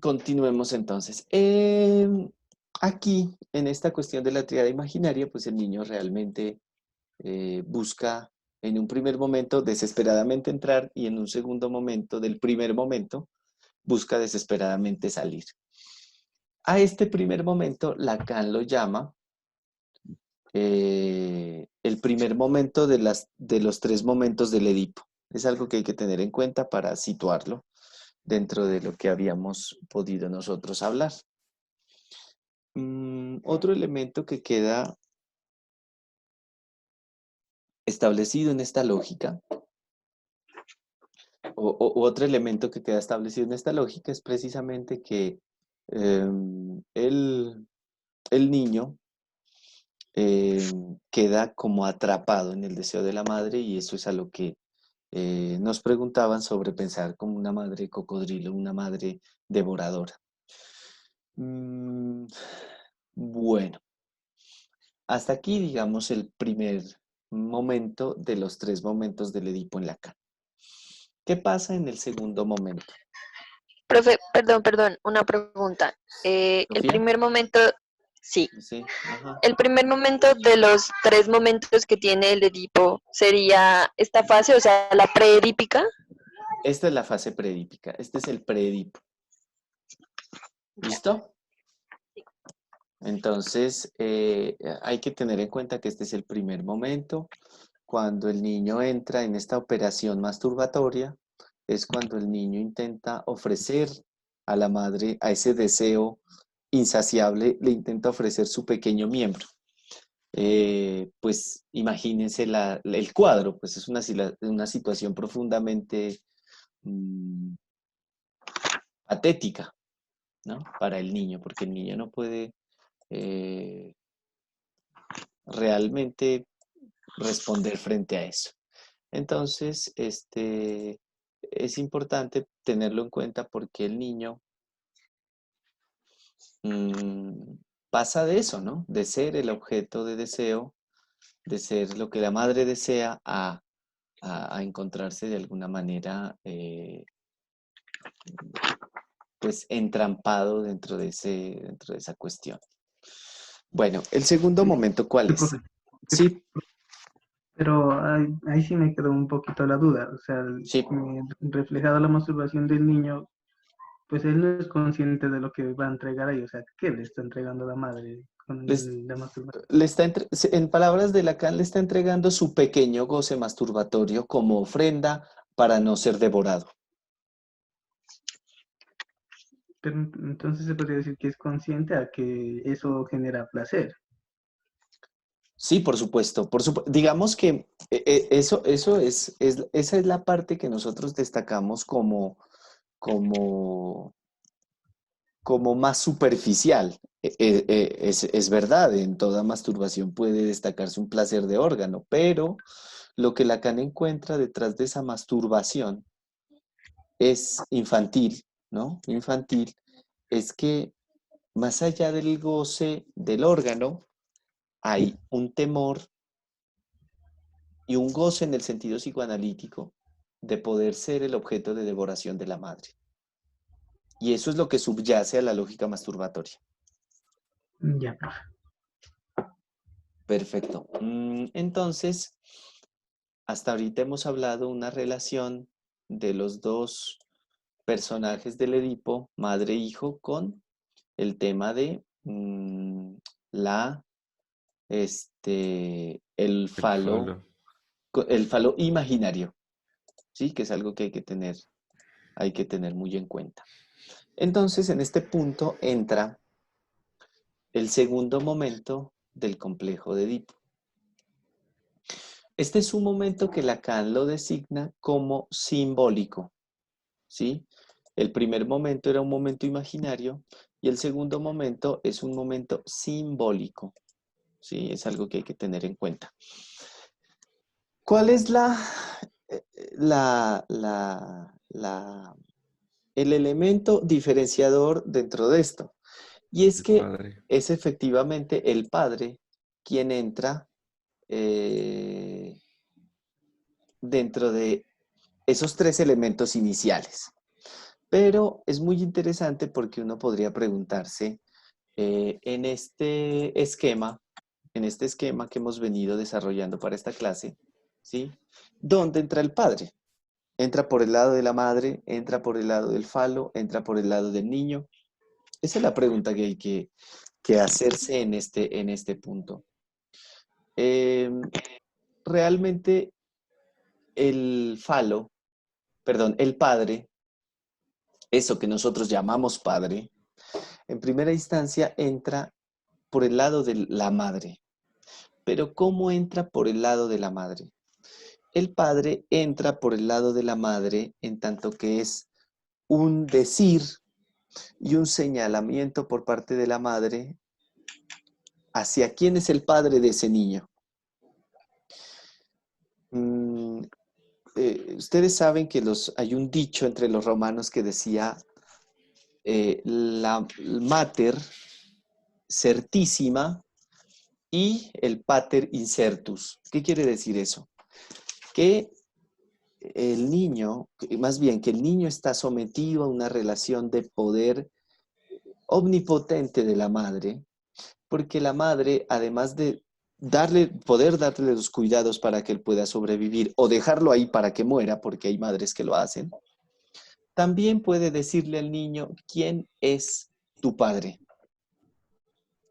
Continuemos entonces. Aquí, en esta cuestión de la tríada imaginaria, pues el niño realmente busca en un primer momento desesperadamente entrar y en un segundo momento, del primer momento, busca desesperadamente salir. A este primer momento, Lacan lo llama el primer momento de los 3 momentos del Edipo. Es algo que hay que tener en cuenta para situarlo dentro de lo que habíamos podido nosotros hablar. Otro elemento que queda establecido en esta lógica, otro elemento que queda establecido en esta lógica es precisamente que el niño queda como atrapado en el deseo de la madre, y eso es a lo que nos preguntaban sobre pensar como una madre cocodrilo, una madre devoradora. Bueno, hasta aquí, digamos, el primer momento de los 3 momentos del Edipo en Lacan. ¿Qué pasa en el segundo momento? Profe, perdón, una pregunta. El ¿Sofía? primer momento, sí, Sí, ajá. el primer momento de los 3 momentos que tiene el Edipo sería esta fase, o sea, la preedípica. Esta es la fase preedípica, este es el preedipo. ¿Listo? Entonces, hay que tener en cuenta que este es el primer momento. Cuando el niño entra en esta operación masturbatoria, es cuando el niño intenta ofrecer a la madre, a ese deseo insaciable, le intenta ofrecer su pequeño miembro. Pues imagínense el cuadro, pues es una situación profundamente patética, ¿no? Para el niño, porque el niño no puede realmente responder frente a eso. Entonces, es importante tenerlo en cuenta porque el niño pasa de eso, ¿no? De ser el objeto de deseo, de ser lo que la madre desea, a encontrarse de alguna manera, pues, entrampado dentro de esa cuestión. Bueno, el segundo momento, ¿cuál Sí, es? profe. Sí, Pero ahí sí me quedó un poquito la duda. O sea, sí. reflejado la masturbación del niño, pues él no es consciente de lo que va a entregar ahí. O sea, ¿qué le está entregando la madre con Les- la masturbación? en palabras de Lacan, le está entregando su pequeño goce masturbatorio como ofrenda para no ser devorado. Pero entonces se podría decir que es consciente a que eso genera placer. Sí, por supuesto. Digamos que esa es la parte que nosotros destacamos como, como más superficial. Es verdad, en toda masturbación puede destacarse un placer de órgano, pero lo que Lacan encuentra detrás de esa masturbación es infantil, ¿no? Infantil es que más allá del goce del órgano, hay un temor y un goce en el sentido psicoanalítico de poder ser el objeto de devoración de la madre. Y eso es lo que subyace a la lógica masturbatoria. Ya, profe. Perfecto. Entonces, hasta ahorita hemos hablado una relación de los dos personajes del Edipo, madre e hijo, con el tema de la, el El falo, falo. el falo imaginario, ¿sí? Que es algo que hay que tener muy en cuenta. Entonces, en este punto entra el segundo momento del complejo de Edipo. Este es un momento que Lacan lo designa como simbólico, ¿sí? El primer momento era un momento imaginario y el segundo momento es un momento simbólico, ¿sí? Es algo que hay que tener en cuenta. ¿Cuál es el elemento diferenciador dentro de esto? Y es El que padre. es efectivamente el padre quien entra dentro de esos 3 elementos iniciales. Pero es muy interesante porque uno podría preguntarse en este esquema que hemos venido desarrollando para esta clase, ¿sí? ¿Dónde entra el padre? ¿Entra por el lado de la madre? ¿Entra por el lado del falo? ¿Entra por el lado del niño? Esa es la pregunta que hay que hacerse en este punto. Realmente el padre, eso que nosotros llamamos padre, en primera instancia entra por el lado de la madre. Pero ¿cómo entra por el lado de la madre? El padre entra por el lado de la madre en tanto que es un decir y un señalamiento por parte de la madre hacia quién es el padre de ese niño. Ustedes saben que hay un dicho entre los romanos que decía la mater certísima y el pater incertus. ¿Qué quiere decir eso? Que el niño, más bien que el niño está sometido a una relación de poder omnipotente de la madre, porque la madre, además de poder darle los cuidados para que él pueda sobrevivir o dejarlo ahí para que muera, porque hay madres que lo hacen, también puede decirle al niño quién es tu padre.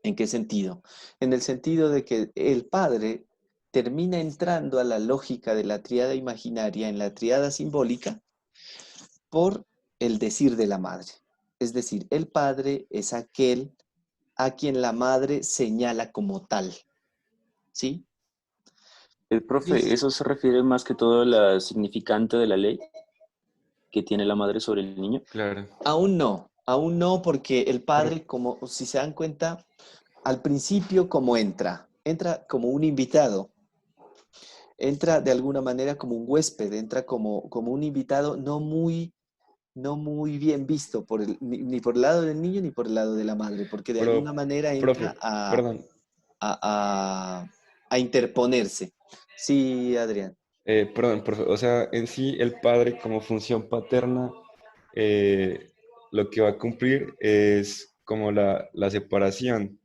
¿En qué sentido? En el sentido de que el padre termina entrando a la lógica de la tríada imaginaria en la tríada simbólica por el decir de la madre. Es decir, el padre es aquel a quien la madre señala como tal. ¿Sí? El profe, ¿eso se refiere más que todo a la significante de la ley que tiene la madre sobre el niño? Claro. Aún no, porque el padre, como si se dan cuenta, al principio como entra como un invitado, entra de alguna manera como un huésped, entra como un invitado no muy bien visto ni por el lado del niño ni por el lado de la madre, porque de alguna manera entra Profe, perdón. a interponerse. Sí, Adrián. Perdón, profe, o sea, en sí el padre como función paterna, lo que va a cumplir es como la separación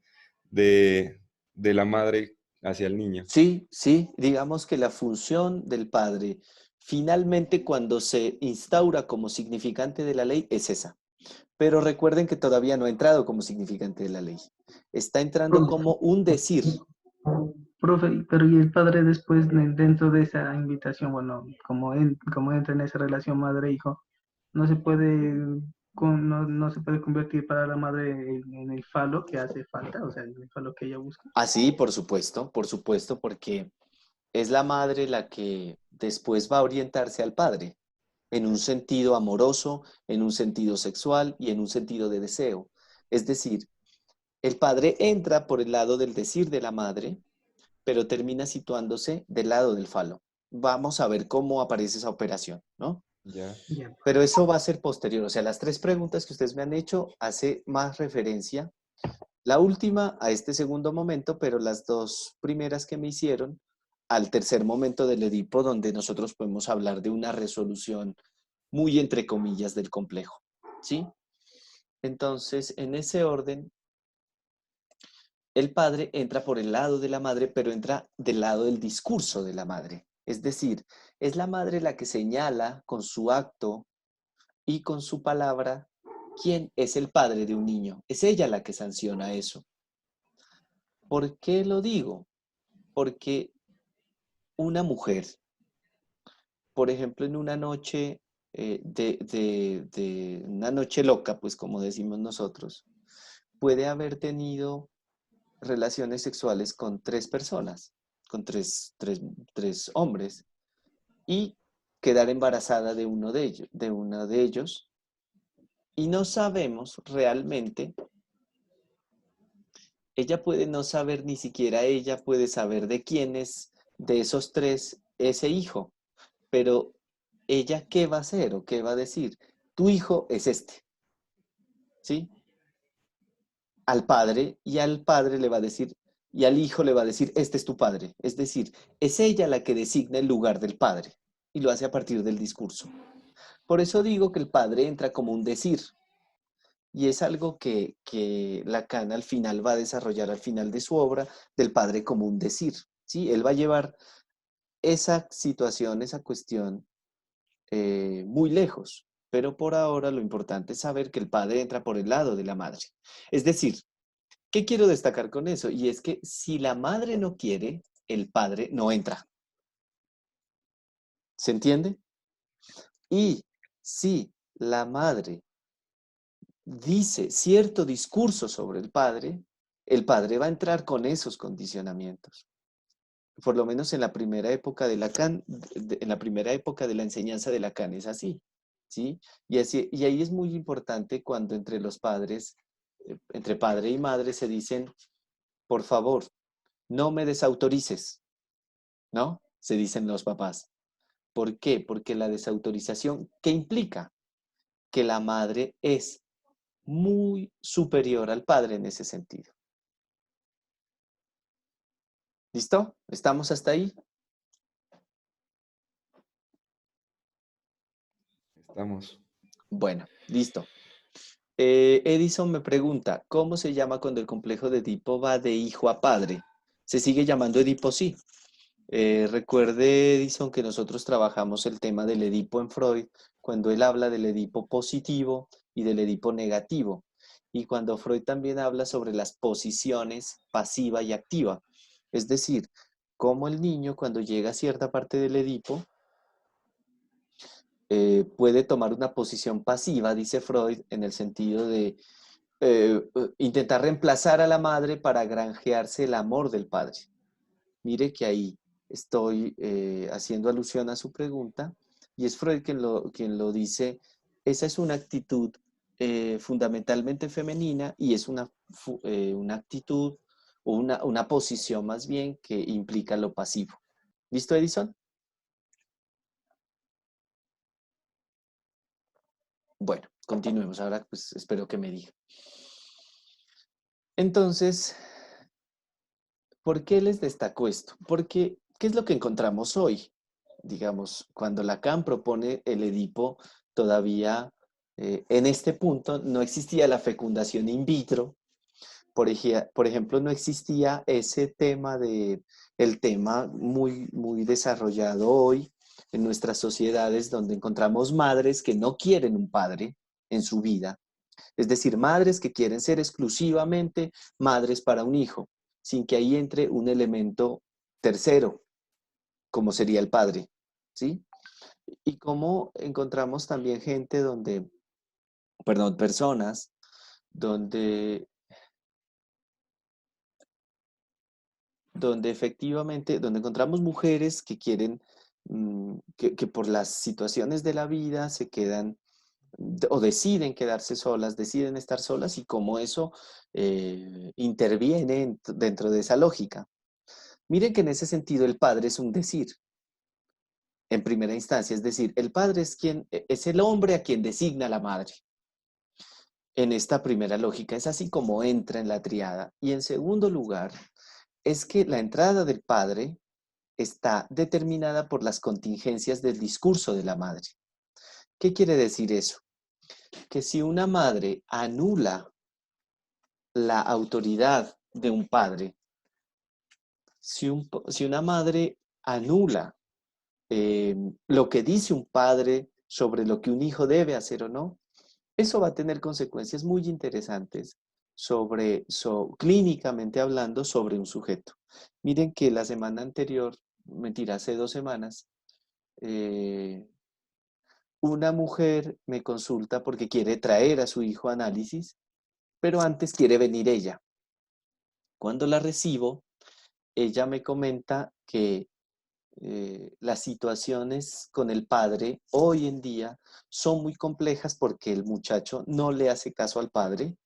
de la madre hacia el niño. Sí, digamos que la función del padre, finalmente cuando se instaura como significante de la ley, es esa. Pero recuerden que todavía no ha entrado como significante de la ley. Está entrando como un decir. Profe, pero ¿y el padre después dentro de esa invitación, bueno, como entra en esa relación madre-hijo, no se puede, no se puede convertir para la madre en el falo que hace falta, o sea, en el falo que ella busca? Así, por supuesto, porque es la madre la que después va a orientarse al padre en un sentido amoroso, en un sentido sexual y en un sentido de deseo. Es decir, el padre entra por el lado del decir de la madre, pero termina situándose del lado del falo. Vamos a ver cómo aparece esa operación, ¿no? Ya. Ya. Pero eso va a ser posterior. O sea, las tres preguntas que ustedes me han hecho hace más referencia, la última a este segundo momento, pero las dos primeras que me hicieron al tercer momento del Edipo, donde nosotros podemos hablar de una resolución muy entre comillas del complejo, ¿sí? Entonces, en ese orden, el padre entra por el lado de la madre, pero entra del lado del discurso de la madre. Es decir, es la madre la que señala con su acto y con su palabra quién es el padre de un niño. Es ella la que sanciona eso. ¿Por qué lo digo? Porque una mujer, por ejemplo, en una noche de una noche loca, pues como decimos nosotros, puede haber tenido relaciones sexuales con tres personas, con tres hombres, y quedar embarazada de uno de ellos, y no sabemos realmente, ella puede no saber, ni siquiera ella puede saber de quién es de esos tres ese hijo, pero ella qué va a hacer o qué va a decir, tu hijo es este, ¿sí? Al padre, y al padre le va a decir, y al hijo le va a decir, este es tu padre. Es decir, es ella la que designa el lugar del padre y lo hace a partir del discurso. Por eso digo que el padre entra como un decir y es algo que Lacan al final va a desarrollar al final de su obra del padre como un decir. ¿Sí? Él va a llevar esa situación, esa cuestión muy lejos. Pero por ahora lo importante es saber que el padre entra por el lado de la madre. Es decir, ¿qué quiero destacar con eso? Y es que si la madre no quiere, el padre no entra. ¿Se entiende? Y si la madre dice cierto discurso sobre el padre, el padre va a entrar con esos condicionamientos. Por lo menos en la primera época de Lacan, en la primera época de la enseñanza de Lacan es así, ¿sí? Y ahí es muy importante cuando entre los padres, entre padre y madre se dicen, por favor, no me desautorices, ¿no? Se dicen los papás. ¿Por qué? Porque la desautorización, ¿qué implica? Que la madre es muy superior al padre en ese sentido. ¿Listo? ¿Estamos hasta ahí? Estamos. Bueno, listo. Edison me pregunta, ¿cómo se llama cuando el complejo de Edipo va de hijo a padre? ¿Se sigue llamando Edipo? Sí. Recuerde, Edison, que nosotros trabajamos el tema del Edipo en Freud, cuando él habla del Edipo positivo y del Edipo negativo, y cuando Freud también habla sobre las posiciones pasiva y activa. Es decir, cómo el niño cuando llega a cierta parte del Edipo puede tomar una posición pasiva, dice Freud, en el sentido de intentar reemplazar a la madre para granjearse el amor del padre. Mire que ahí estoy haciendo alusión a su pregunta y es Freud quien lo dice. Esa es una actitud fundamentalmente femenina y es una actitud o una posición más bien que implica lo pasivo. ¿Listo, Edison? Bueno, continuemos. Ahora pues espero que me diga. Entonces, ¿por qué les destaco esto? Porque, ¿qué es lo que encontramos hoy? Digamos, cuando Lacan propone el Edipo, todavía en este punto no existía la fecundación in vitro. Por ejemplo, no existía ese tema el tema muy desarrollado hoy en nuestras sociedades donde encontramos madres que no quieren un padre en su vida. Es decir, madres que quieren ser exclusivamente madres para un hijo, sin que ahí entre un elemento tercero, como sería el padre, ¿sí? Y como encontramos también gente personas donde efectivamente, donde encontramos mujeres que quieren, que por las situaciones de la vida se quedan o deciden quedarse solas, deciden estar solas y cómo eso interviene dentro de esa lógica. Miren que en ese sentido el padre es un decir, en primera instancia, es decir, el padre es el hombre a quien designa la madre. En esta primera lógica es así como entra en la triada. Y en segundo lugar, es que la entrada del padre está determinada por las contingencias del discurso de la madre. ¿Qué quiere decir eso? Que si una madre anula la autoridad de un padre, si una madre anula lo que dice un padre sobre lo que un hijo debe hacer o no, eso va a tener consecuencias muy interesantes clínicamente hablando sobre un sujeto. Miren que la semana anterior, mentira, hace 2 semanas, una mujer me consulta porque quiere traer a su hijo a análisis, pero antes quiere venir ella. Cuando la recibo, ella me comenta que las situaciones con el padre hoy en día son muy complejas porque el muchacho no le hace caso al padre.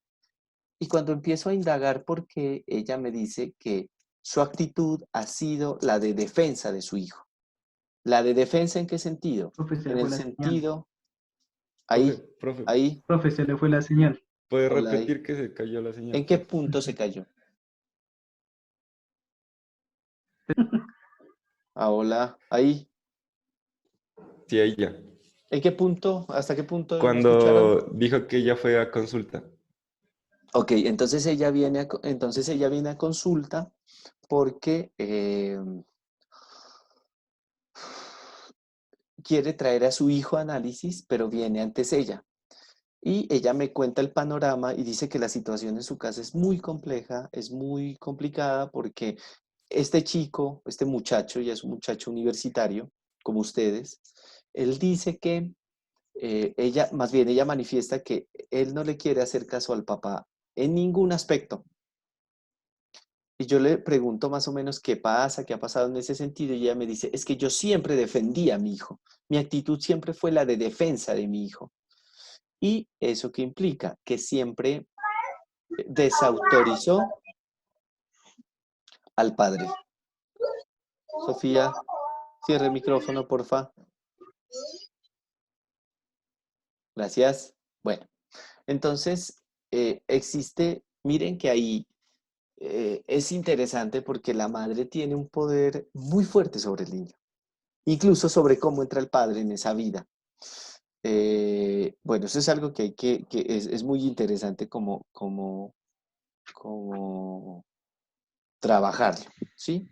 Y cuando empiezo a indagar por qué, ella me dice que su actitud ha sido la de defensa de su hijo. ¿La de defensa en qué sentido? Profe, se En le el fue la señal. sentido, Profe, ahí, profe, ahí, Profe, se le fue la señal. ¿puede hola, ahí. repetir que se cayó la señal, ¿En qué profe? punto se cayó? Ah, hola, ahí. Sí, ahí ya. ¿En qué punto? ¿Hasta qué punto me escucharon? Cuando dijo que ya fue a consulta. Ok, entonces entonces ella viene a consulta porque quiere traer a su hijo a análisis, pero viene antes ella. Y ella me cuenta el panorama y dice que la situación en su casa es muy compleja, es muy complicada porque este chico, este muchacho, ya es un muchacho universitario, como ustedes, él dice que más bien ella manifiesta que él no le quiere hacer caso al papá en ningún aspecto. Y yo le pregunto más o menos qué pasa, qué ha pasado en ese sentido, y ella me dice, es que yo siempre defendí a mi hijo. Mi actitud siempre fue la de defensa de mi hijo. ¿Y eso qué implica? Que siempre desautorizó al padre. Sofía, cierre el micrófono, porfa. Gracias. Bueno, entonces existe, miren que ahí es interesante porque la madre tiene un poder muy fuerte sobre el niño, incluso sobre cómo entra el padre en esa vida. Bueno, eso es algo que hay que es muy interesante como trabajarlo, ¿sí?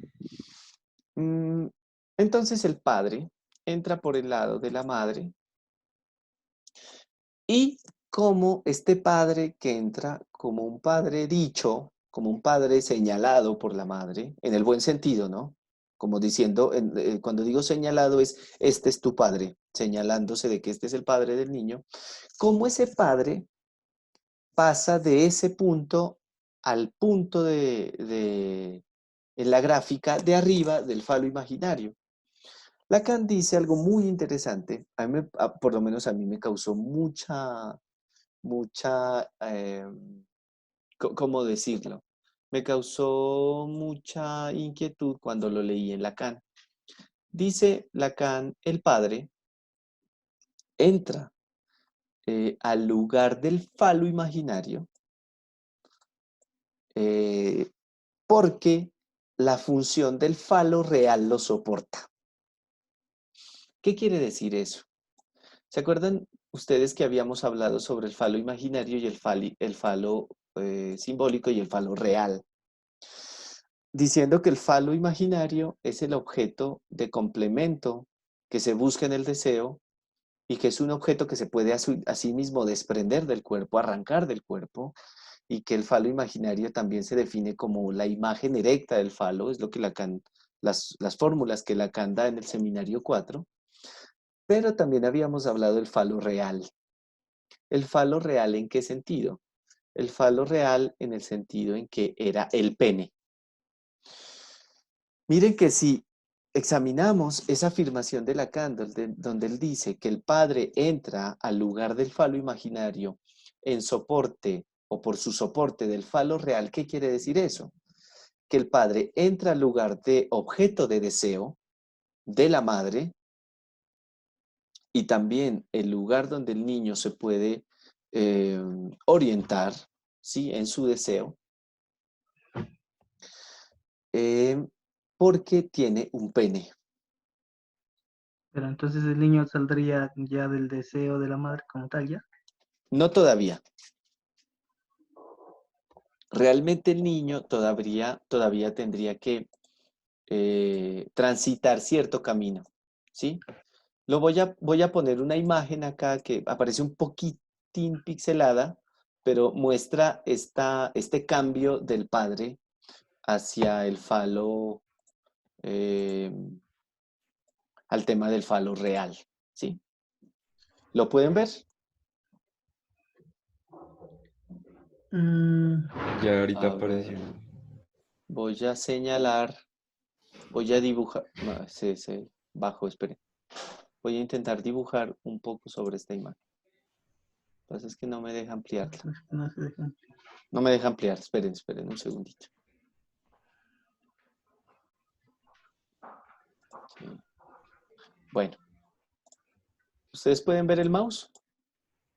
Entonces el padre entra por el lado de la madre y como este padre que entra como un padre dicho, como un padre señalado por la madre, en el buen sentido, ¿no? Como diciendo, cuando digo señalado este es tu padre, señalándose de que este es el padre del niño, como ese padre pasa de ese punto al punto en la gráfica de arriba del falo imaginario. Lacan dice algo muy interesante, por lo menos a mí me causó ¿cómo decirlo? Me causó mucha inquietud cuando lo leí en Lacan. Dice Lacan, el padre entra al lugar del falo imaginario porque la función del falo real lo soporta. ¿Qué quiere decir eso? ¿Se acuerdan ustedes que habíamos hablado sobre el falo imaginario y el falo simbólico y el falo real? Diciendo que el falo imaginario es el objeto de complemento que se busca en el deseo y que es un objeto que se puede a sí mismo desprender del cuerpo, arrancar del cuerpo, y que el falo imaginario también se define como la imagen erecta del falo, es lo que las fórmulas que Lacan da en el seminario 4, pero también habíamos hablado del falo real. ¿El falo real en qué sentido? El falo real en el sentido en que era el pene. Miren que si examinamos esa afirmación de Lacan, donde él dice que el padre entra al lugar del falo imaginario en soporte o por su soporte del falo real, ¿qué quiere decir eso? Que el padre entra al lugar de objeto de deseo de la madre y también el lugar donde el niño se puede orientar, ¿sí? En su deseo, porque tiene un pene. Pero entonces el niño saldría ya del deseo de la madre como tal, ¿ya? No todavía. Realmente el niño todavía tendría que transitar cierto camino, ¿sí? Voy a poner una imagen acá que aparece un poquitín pixelada, pero muestra este cambio del padre hacia el falo, al tema del falo real, ¿sí? ¿Lo pueden ver? Ya ahorita A ver, apareció. voy a señalar, voy a dibujar, no, se bajo, esperen. Voy a intentar dibujar un poco sobre esta imagen. Lo que pasa es que no me deja ampliarla. No se deja. No me deja ampliar, esperen un segundito. Sí. Bueno, ¿ustedes pueden ver el mouse?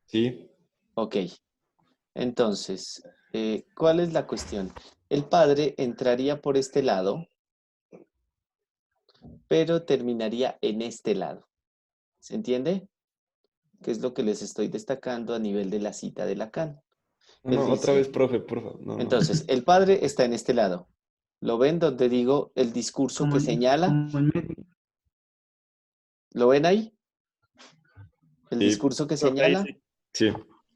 Sí, Ok, entonces, ¿cuál es la cuestión? El padre entraría por este lado, pero terminaría en este lado. ¿Se entiende? Que es lo que les estoy destacando a nivel de la cita de Lacan. Él no, otra dice, vez, profe, por favor. No, no. entonces, el padre está en este lado. ¿Lo ven donde digo el discurso que señala? Como en medio. ¿Lo ven ahí? El Sí, discurso que profe, ahí señala. sí. Sí,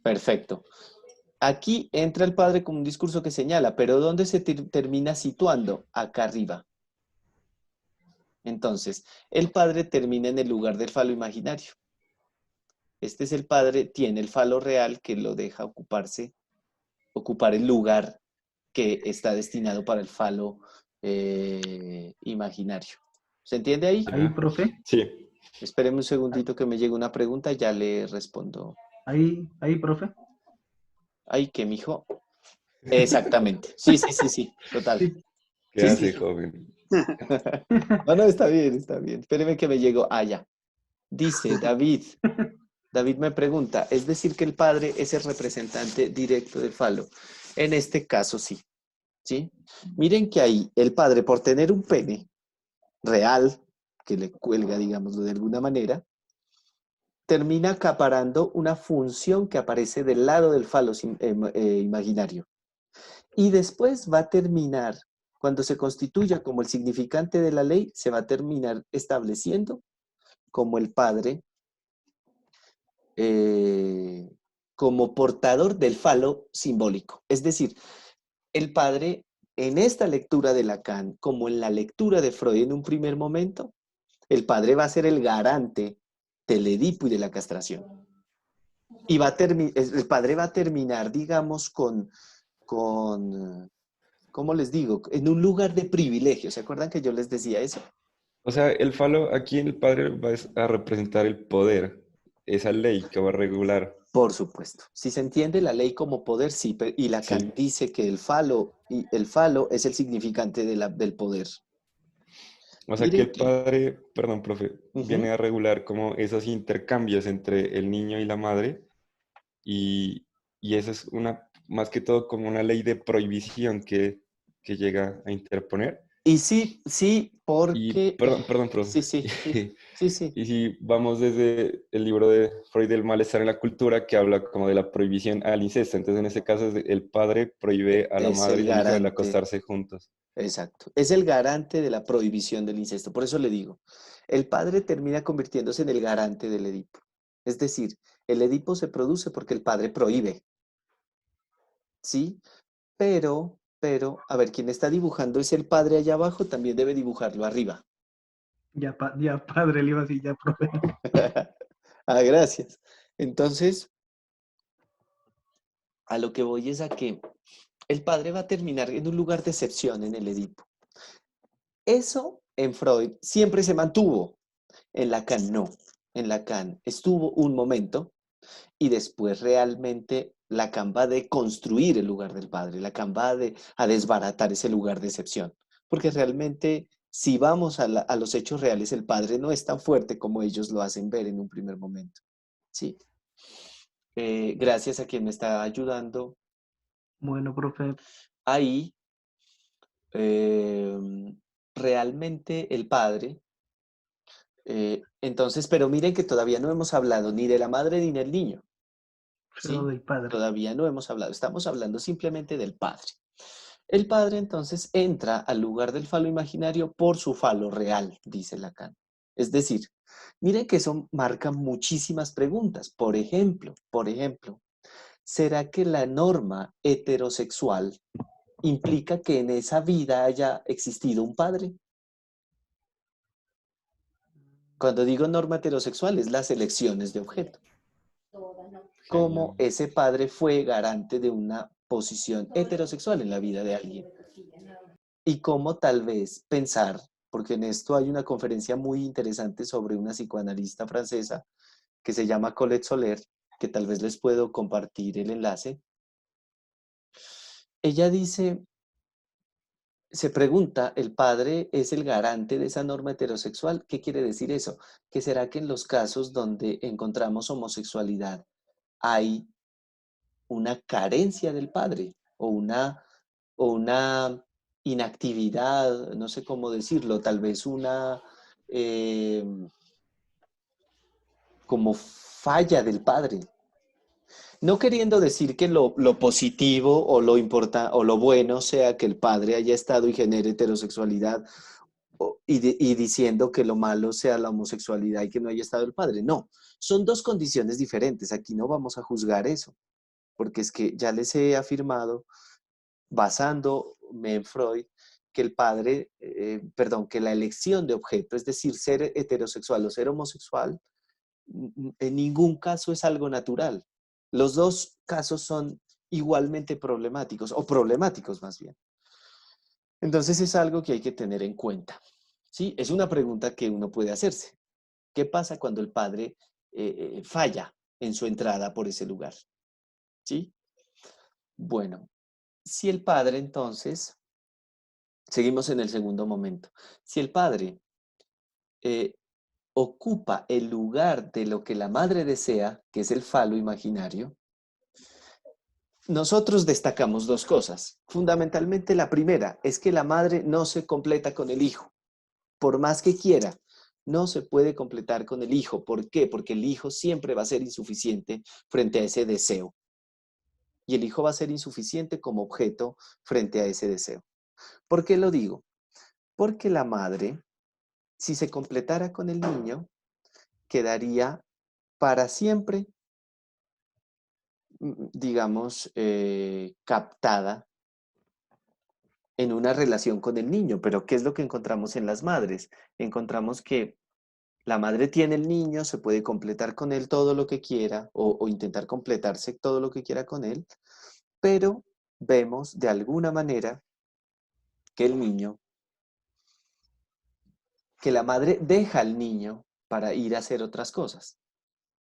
Perfecto. Aquí entra el padre con un discurso que señala, pero ¿dónde se termina situando? Acá arriba. Entonces, el padre termina en el lugar del falo imaginario. Este es el padre, tiene el falo real que lo deja ocupar el lugar que está destinado para el falo imaginario. ¿Se entiende ahí? Ahí, profe. Sí. Espéreme un segundito que me llegue una pregunta y ya le respondo. Ahí, profe. Ay, ¿qué, mijo? Exactamente. Sí, sí, sí, sí, total. Sí. ¿Qué Sí, hace, sí. joven? No, no, está bien, está bien. Espéreme que me llegó. Ah, ya. Dice David. David me pregunta, ¿es decir que el padre es el representante directo del falo? En este caso, sí. ¿Sí? Miren que ahí el padre, por tener un pene real, que le cuelga, digámoslo de alguna manera, termina acaparando una función que aparece del lado del falo imaginario. Y después va a terminar, cuando se constituya como el significante de la ley, se va a terminar estableciendo como el padre, como portador del falo simbólico. Es decir, el padre, en esta lectura de Lacan, como en la lectura de Freud en un primer momento, el padre va a ser el garante del Edipo y de la castración. Y el padre va a terminar, digamos, ¿cómo les digo? En un lugar de privilegio. ¿Se acuerdan que yo les decía eso? O sea, el falo aquí el padre va a representar el poder, esa ley que va a regular. Por supuesto. Si se entiende la ley como poder, sí, y Lacan Sí. dice que el falo es el significante del poder. O sea que Miren el que, padre, perdón, profe, viene a regular como esos intercambios entre el niño y la madre y eso es más que todo como una ley de prohibición que llega a interponer. y sí, sí, Y porque, perdón, profe. sí, sí, sí, sí, sí, Y si vamos desde el libro de Freud, El malestar en la cultura, que habla como de la prohibición al incesto. Entonces, en ese caso, el padre prohíbe a la es madre el y al hijo de garante, acostarse juntos. exacto, es el garante de la prohibición del incesto. Por eso le digo, el padre termina convirtiéndose en el garante del Edipo. Es decir, el Edipo se produce porque el padre prohíbe, ¿sí? Pero, a ver, quien está dibujando es el padre allá abajo, también debe dibujarlo arriba. Ya, ya padre, le iba así, ya, profe. Ah, gracias. Entonces, a lo que voy es a que el padre va a terminar en un lugar de excepción en el Edipo. Eso en Freud siempre se mantuvo, en Lacan no. En Lacan estuvo un momento y después realmente Lacan va a deconstruir el lugar del padre, Lacan va a desbaratar ese lugar de excepción, porque realmente si vamos a los hechos reales, el padre no es tan fuerte como ellos lo hacen ver en un primer momento. Sí. Gracias a quien me está ayudando Bueno, profe, ahí, eh, realmente el padre, entonces, pero miren que todavía no hemos hablado ni de la madre ni del niño, solo ¿sí? del padre. Todavía no hemos hablado, estamos hablando simplemente del padre. El padre entonces entra al lugar del falo imaginario por su falo real, dice Lacan. Es decir, miren que eso marca muchísimas preguntas. Por ejemplo, ¿será que la norma heterosexual implica que en esa vida haya existido un padre? Cuando digo norma heterosexual es las elecciones de objeto. Cómo ese padre fue garante de una posición heterosexual en la vida de alguien. Y cómo tal vez pensar, porque en esto hay una conferencia muy interesante sobre una psicoanalista francesa que se llama Colette Soler, que tal vez les puedo compartir el enlace. Ella dice, se pregunta, ¿el padre es el garante de esa norma heterosexual? ¿Qué quiere decir eso? ¿Que será que en los casos donde encontramos homosexualidad hay una carencia del padre o una inactividad, no sé cómo decirlo, tal vez una como falla del padre? No queriendo decir que lo positivo o o lo bueno sea que el padre haya estado y genere heterosexualidad y diciendo que lo malo sea la homosexualidad y que no haya estado el padre. No, son dos condiciones diferentes. Aquí no vamos a juzgar eso, porque es que ya les he afirmado, basándome en Freud, que el padre, perdón, que la elección de objeto, es decir, ser heterosexual o ser homosexual, en ningún caso es algo natural. Los dos casos son igualmente problemáticos, o problemáticos más bien. Entonces es algo que hay que tener en cuenta, ¿sí? Es una pregunta que uno puede hacerse. ¿Qué pasa cuando el padre falla en su entrada por ese lugar? ¿Sí? Bueno, si el padre entonces, seguimos en el segundo momento, si el padre eh, ocupa el lugar de lo que la madre desea, que es el falo imaginario, nosotros destacamos dos cosas. Fundamentalmente la primera es que la madre no se completa con el hijo, por más que quiera. No se puede completar con el hijo. ¿Por qué? Porque el hijo siempre va a ser insuficiente frente a ese deseo. Y el hijo va a ser insuficiente como objeto frente a ese deseo. ¿Por qué lo digo? Porque la madre, si se completara con el niño, quedaría para siempre, digamos, captada en una relación con el niño. Pero ¿qué es lo que encontramos en las madres? Encontramos que la madre tiene el niño, se puede completar con él todo lo que quiera o intentar completarse todo lo que quiera con él, pero vemos de alguna manera que el niño, que la madre deja al niño para ir a hacer otras cosas,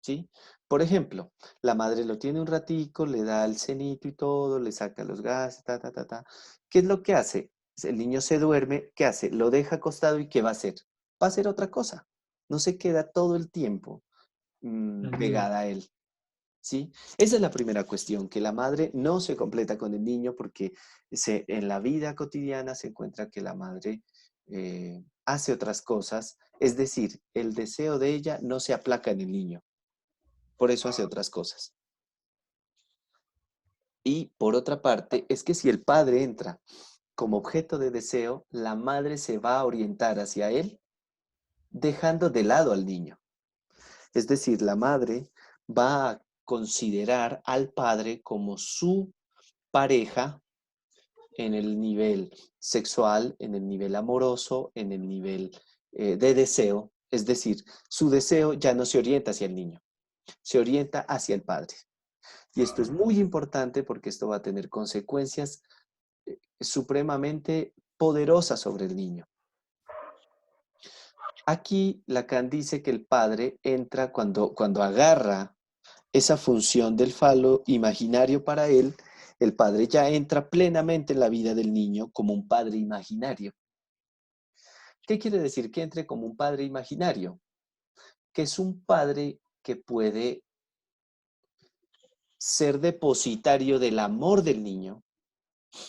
¿sí? Por ejemplo, la madre lo tiene un ratico, le da el cenito y todo, le saca los gases, ta, ta, ta, ta. ¿Qué es lo que hace? El niño se duerme, ¿qué hace? Lo deja acostado y ¿qué va a hacer? Va a hacer otra cosa. No se queda todo el tiempo pegada a él, ¿sí? Esa es la primera cuestión, que la madre no se completa con el niño porque en la vida cotidiana se encuentra que la madre hace otras cosas, es decir, el deseo de ella no se aplaca en el niño, por eso hace otras cosas. Y por otra parte, es que si el padre entra como objeto de deseo, la madre se va a orientar hacia él, dejando de lado al niño. Es decir, la madre va a considerar al padre como su pareja en el nivel sexual, en el nivel amoroso, en el nivel de deseo. Es decir, su deseo ya no se orienta hacia el niño, se orienta hacia el padre. Y esto es muy importante porque esto va a tener consecuencias supremamente poderosas sobre el niño. Aquí Lacan dice que el padre entra cuando agarra esa función del falo imaginario para él, el padre ya entra plenamente en la vida del niño como un padre imaginario. ¿Qué quiere decir que entre como un padre imaginario? Que es un padre que puede ser depositario del amor del niño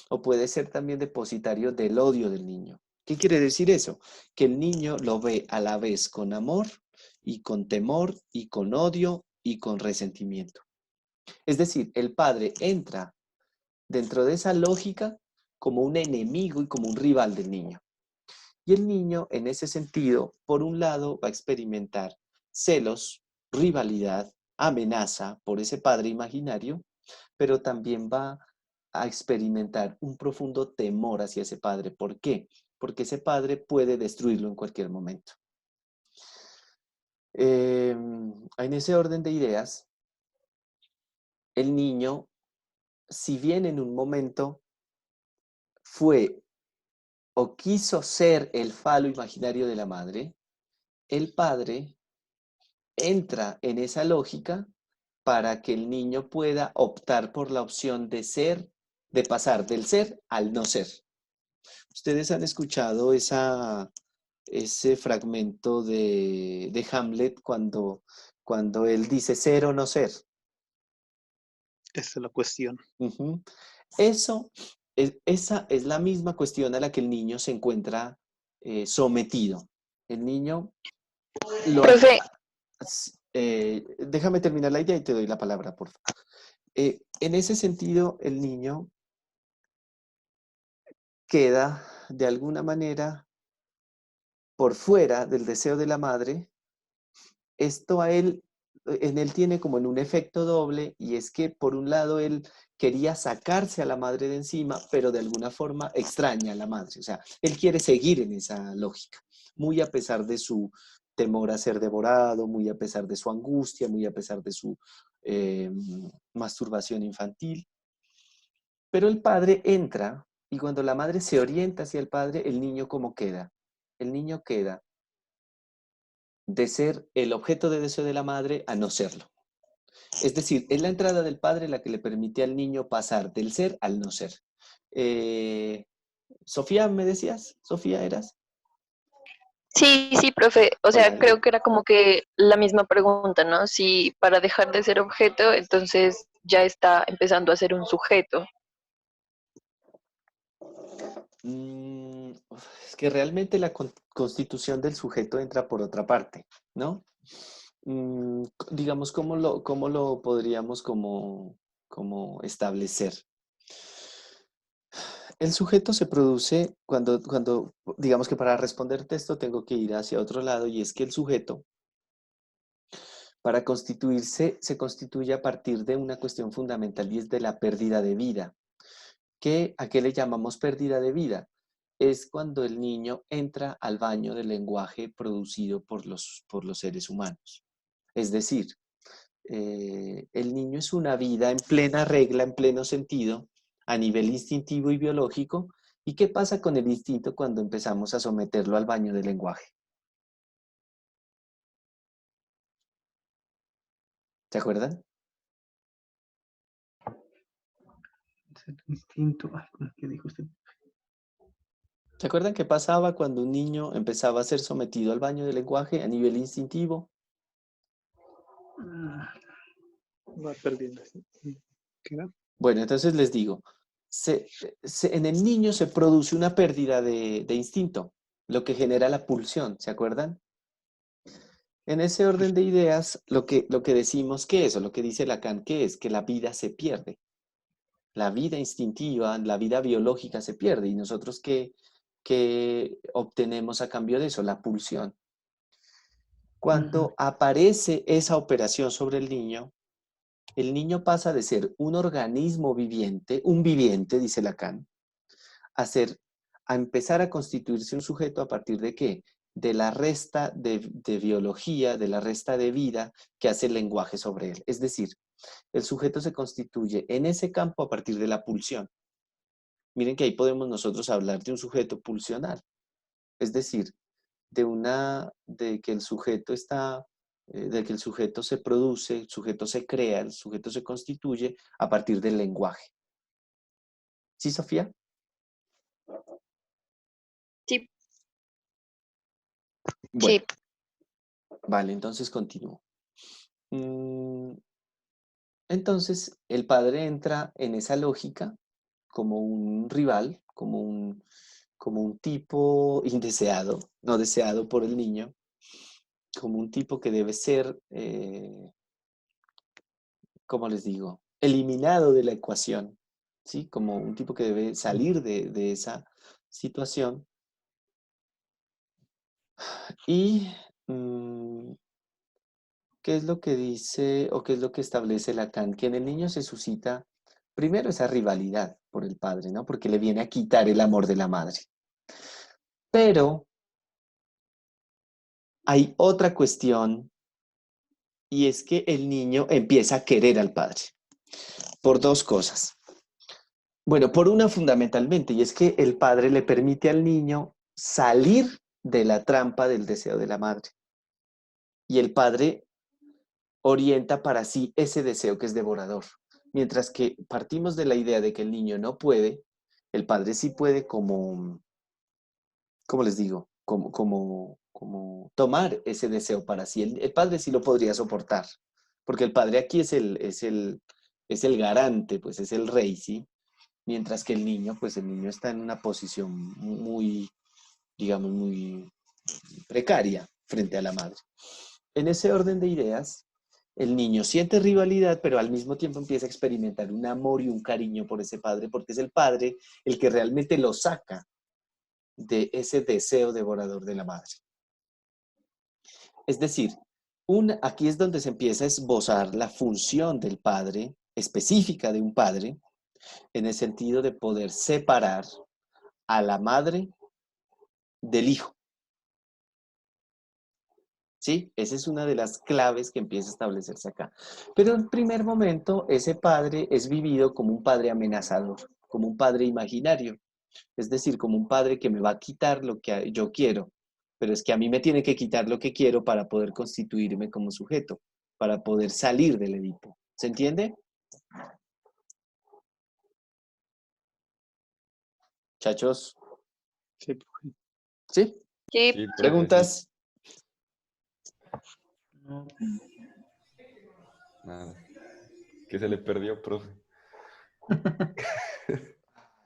o puede ser también depositario del odio del niño. ¿Qué quiere decir eso? Que el niño lo ve a la vez con amor y con temor y con odio y con resentimiento. Es decir, el padre entra dentro de esa lógica como un enemigo y como un rival del niño. Y el niño, en ese sentido, por un lado, va a experimentar celos, rivalidad, amenaza por ese padre imaginario, pero también va a experimentar un profundo temor hacia ese padre. ¿Por qué? Porque ese padre puede destruirlo en cualquier momento. En ese orden de ideas, el niño, si bien en un momento fue o quiso ser el falo imaginario de la madre, el padre entra en esa lógica para que el niño pueda optar por la opción de ser, de pasar del ser al no ser. Ustedes han escuchado ese fragmento de Hamlet cuando él dice ser o no ser. Esa es la cuestión. Esa es la misma cuestión a la que el niño se encuentra sometido. El niño Profe, déjame terminar la idea y te doy la palabra, por favor. En ese sentido, el niño queda de alguna manera por fuera del deseo de la madre. Esto en él tiene como en un efecto doble, y es que por un lado él quería sacarse a la madre de encima, pero de alguna forma extraña a la madre. O sea, él quiere seguir en esa lógica, muy a pesar de su temor a ser devorado, muy a pesar de su angustia, muy a pesar de su masturbación infantil. Pero el padre entra y cuando la madre se orienta hacia el padre, el niño ¿cómo queda? El niño queda de ser el objeto de deseo de la madre a no serlo. Es decir, es la entrada del padre la que le permite al niño pasar del ser al no ser. Sofía, ¿me decías? ¿Sofía eras? Sí, sí, profe. O sea, Hola. creo que era como que la misma pregunta, ¿no? Si para dejar de ser objeto, entonces ya está empezando a ser un sujeto. Es que realmente la constitución del sujeto entra por otra parte, ¿no? Digamos, cómo lo podríamos como establecer? El sujeto se produce digamos que para responderte esto tengo que ir hacia otro lado y es que el sujeto, para constituirse, se constituye a partir de una cuestión fundamental y es de la pérdida de vida. ¿A qué le llamamos pérdida de vida? Es cuando el niño entra al baño del lenguaje producido por los seres humanos. Es decir, el niño es una vida en plena regla, en pleno sentido, a nivel instintivo y biológico. ¿Y qué pasa con el instinto cuando empezamos a someterlo al baño del lenguaje? ¿Se acuerdan? Es el instinto. Ay, ¿cómo que dijo usted? ¿Se acuerdan qué pasaba cuando un niño empezaba a ser sometido al baño del lenguaje a nivel instintivo? Va perdiendo. ¿Qué era? Bueno, entonces les digo, en el niño se produce una pérdida de instinto, lo que genera la pulsión, ¿se acuerdan? En ese orden de ideas, lo que decimos que es, o lo que dice Lacan, que es que la vida se pierde. La vida instintiva, la vida biológica se pierde. ¿Y nosotros qué obtenemos a cambio de eso? La pulsión. Cuando aparece esa operación sobre el niño pasa de ser un organismo viviente, un viviente, dice Lacan, a empezar a constituirse un sujeto a partir de ¿qué? De la resta de biología, de la resta de vida que hace el lenguaje sobre él. Es decir, el sujeto se constituye en ese campo a partir de la pulsión. Miren que ahí podemos nosotros hablar de un sujeto pulsional. Es decir, de que el sujeto de que el sujeto se produce, el sujeto se crea, el sujeto se constituye a partir del lenguaje. ¿Sí, Sofía? Sí, Bueno, sí. vale, entonces continúo. Entonces, el padre entra en esa lógica como un rival, como un tipo indeseado, no deseado por el niño, como un tipo que debe ser, ¿cómo les digo? Eliminado de la ecuación, ¿sí? Como un tipo que debe salir de esa situación. Y, ¿qué es lo que dice o qué es lo que establece Lacan? Que en el niño se suscita primero esa rivalidad por el padre, ¿no? Porque le viene a quitar el amor de la madre. Pero hay otra cuestión y es que el niño empieza a querer al padre por dos cosas. Bueno, por una fundamentalmente, y es que el padre le permite al niño salir de la trampa del deseo de la madre. Y el padre orienta para sí ese deseo que es devorador. Mientras que partimos de la idea de que el niño no puede, el padre sí puede ¿cómo les digo? Como tomar ese deseo para sí. El padre sí lo podría soportar, porque el padre aquí es el garante, pues es el rey, ¿sí? Mientras que el niño, pues el niño está en una posición muy, digamos, muy precaria frente a la madre. En ese orden de ideas, el niño siente rivalidad, pero al mismo tiempo empieza a experimentar un amor y un cariño por ese padre, porque es el padre el que realmente lo saca de ese deseo devorador de la madre. Es decir, aquí es donde se empieza a esbozar la función del padre, específica de un padre, en el sentido de poder separar a la madre del hijo. ¿Sí? Esa es una de las claves que empieza a establecerse acá. Pero en primer momento, ese padre es vivido como un padre amenazador. como un padre imaginario, es decir, como un padre que me va a quitar lo que yo quiero, pero es que a mí me tiene que quitar lo que quiero para poder constituirme como sujeto, para poder salir del Edipo. ¿Se entiende? Chachos, Sí, profe. ¿sí? Sí, Sí, profe, sí. ¿Preguntas? No, Nada. ¿Qué se le perdió, profe?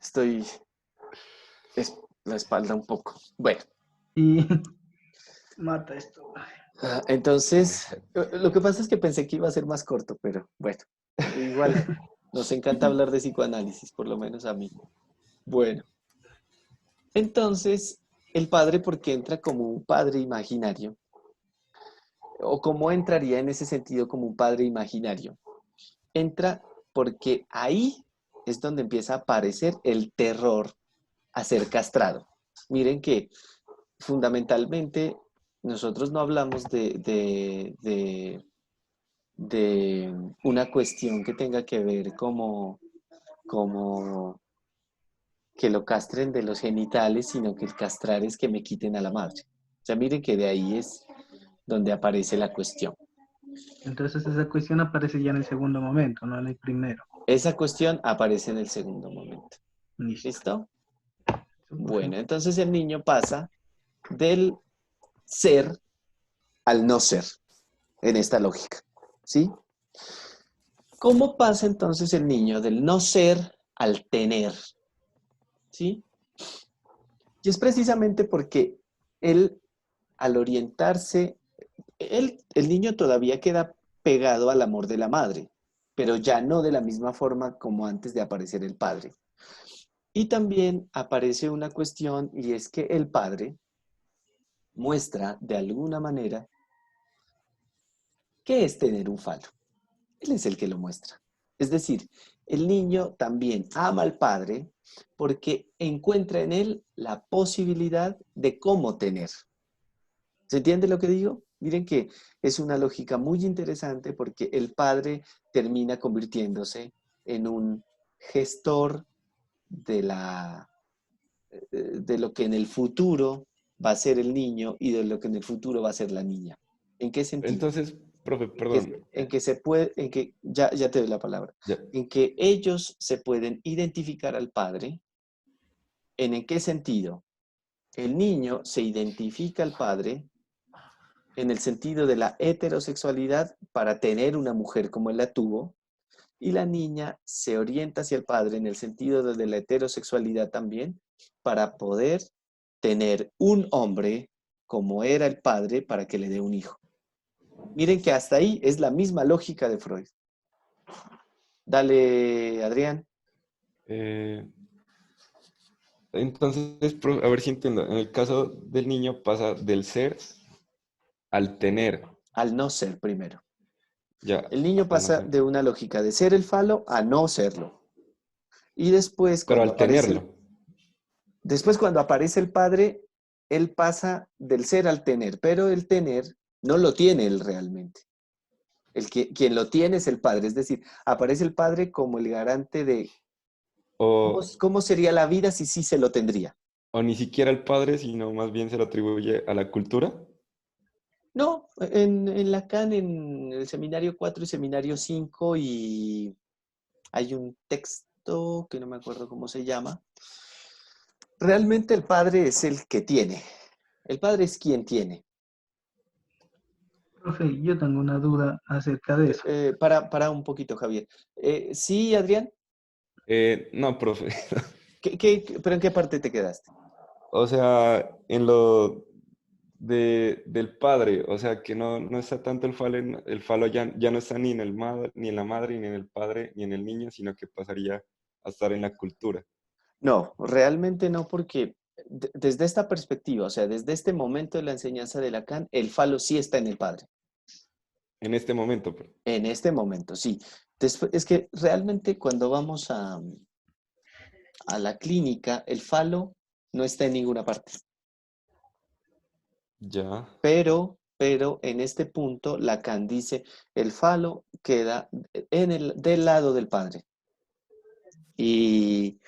Estoy la espalda un poco. Bueno, y mata esto. entonces, lo que pasa es que pensé que iba a ser más corto, pero bueno, igual nos encanta hablar de psicoanálisis, por lo menos a mí. Bueno, entonces, el padre, porque entra como un padre imaginario, o cómo entraría en ese sentido como un padre imaginario, entra porque ahí es donde empieza a aparecer el terror a ser castrado. Miren que fundamentalmente nosotros no hablamos de una cuestión que tenga que ver como que lo castren de los genitales, sino que el castrar es que me quiten a la madre. O sea, miren que de ahí es donde aparece la cuestión. Entonces esa cuestión aparece ya en el segundo momento, no en el primero. Esa cuestión aparece en el segundo momento. Listo. ¿Listo? Bueno, entonces el niño pasa del ser al no ser, en esta lógica. ¿Sí? ¿Cómo pasa entonces el niño del no ser al tener? ¿Sí? Y es precisamente porque él, al orientarse, el niño todavía queda pegado al amor de la madre, pero ya no de la misma forma como antes de aparecer el padre. Y también aparece una cuestión y es que el padre muestra de alguna manera qué es tener un falo. Él es el que lo muestra. Es decir, el niño también ama al padre porque encuentra en él la posibilidad de cómo tener. ¿Se entiende lo que digo? Miren que es una lógica muy interesante porque el padre termina convirtiéndose en un gestor de lo que en el futuro va a ser el niño y de lo que en el futuro va a ser la niña. ¿En qué sentido? Entonces, profe, perdón. Ya te doy la palabra, Ya. en que ellos se pueden identificar al padre. ¿En qué sentido? El niño se identifica al padre en el sentido de la heterosexualidad para tener una mujer como él la tuvo, y la niña se orienta hacia el padre en el sentido de la heterosexualidad también para poder tener un hombre como era el padre para que le dé un hijo. Miren que hasta ahí es la misma lógica de Freud. Dale, Adrián. Eh, entonces, a ver si entiendo. En el caso del niño pasa del ser al tener. Al no ser primero. Ya, El niño al no pasa ser. de una lógica de ser el falo a no serlo. Y después, Pero cuando al tenerlo. cuando aparece el padre, él pasa del ser al tener, pero el tener no lo tiene él realmente. Quien lo tiene es el padre, es decir, aparece el padre como el garante de O, cómo sería la vida si sí se lo tendría. o ni siquiera al padre, sino más bien se lo atribuye a la cultura. No, en Lacan, en el seminario 4 y seminario 5, y hay un texto que no me acuerdo cómo se llama. Realmente el padre es el que tiene. El padre es quien tiene. Profe, yo tengo una duda acerca de eso. Para un poquito, Javier. Sí, Adrián. No, profe. ¿Pero en qué parte te quedaste? O sea, en lo del padre, o sea, que no está tanto el falo ya no está ni en ni en la madre, ni en el padre, ni en el niño, sino que pasaría a estar en la cultura. No, realmente no, porque desde esta perspectiva, o sea, desde este momento de la enseñanza de Lacan, el falo sí está en el padre. En este momento, pues. En este momento, sí. Después, es que realmente cuando vamos a la clínica, el falo no está en ninguna parte. Ya. Pero en este punto, Lacan dice, el falo queda del lado del padre. Y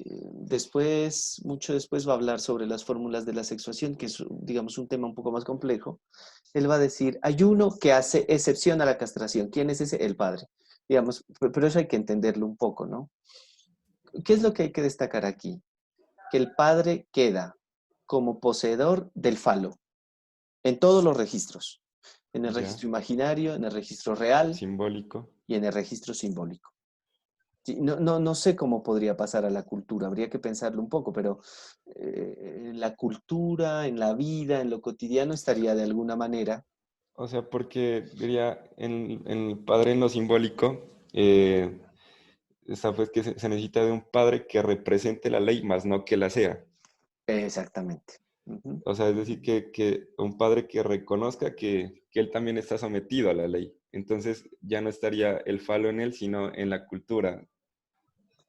después, mucho después va a hablar sobre las fórmulas de la sexuación, que es, digamos, un tema un poco más complejo. Él va a decir, hay uno que hace excepción a la castración. ¿Quién es ese? El padre. Digamos, pero eso hay que entenderlo un poco, ¿no? ¿Qué es lo que hay que destacar aquí? Que el padre queda como poseedor del falo en todos los registros. En el Ya, registro imaginario, en el registro real simbólico. y en el registro simbólico. Sí, no sé cómo podría pasar a la cultura, habría que pensarlo un poco, pero la cultura, en la vida, en lo cotidiano, estaría de alguna manera. O sea, porque diría, en el padre en lo simbólico, está pues que se necesita de un padre que represente la ley, más no que la sea. Exactamente. Ujú. O sea, es decir, que un padre que reconozca que él también está sometido a la ley. Entonces ya no estaría el falo en él, sino en la cultura.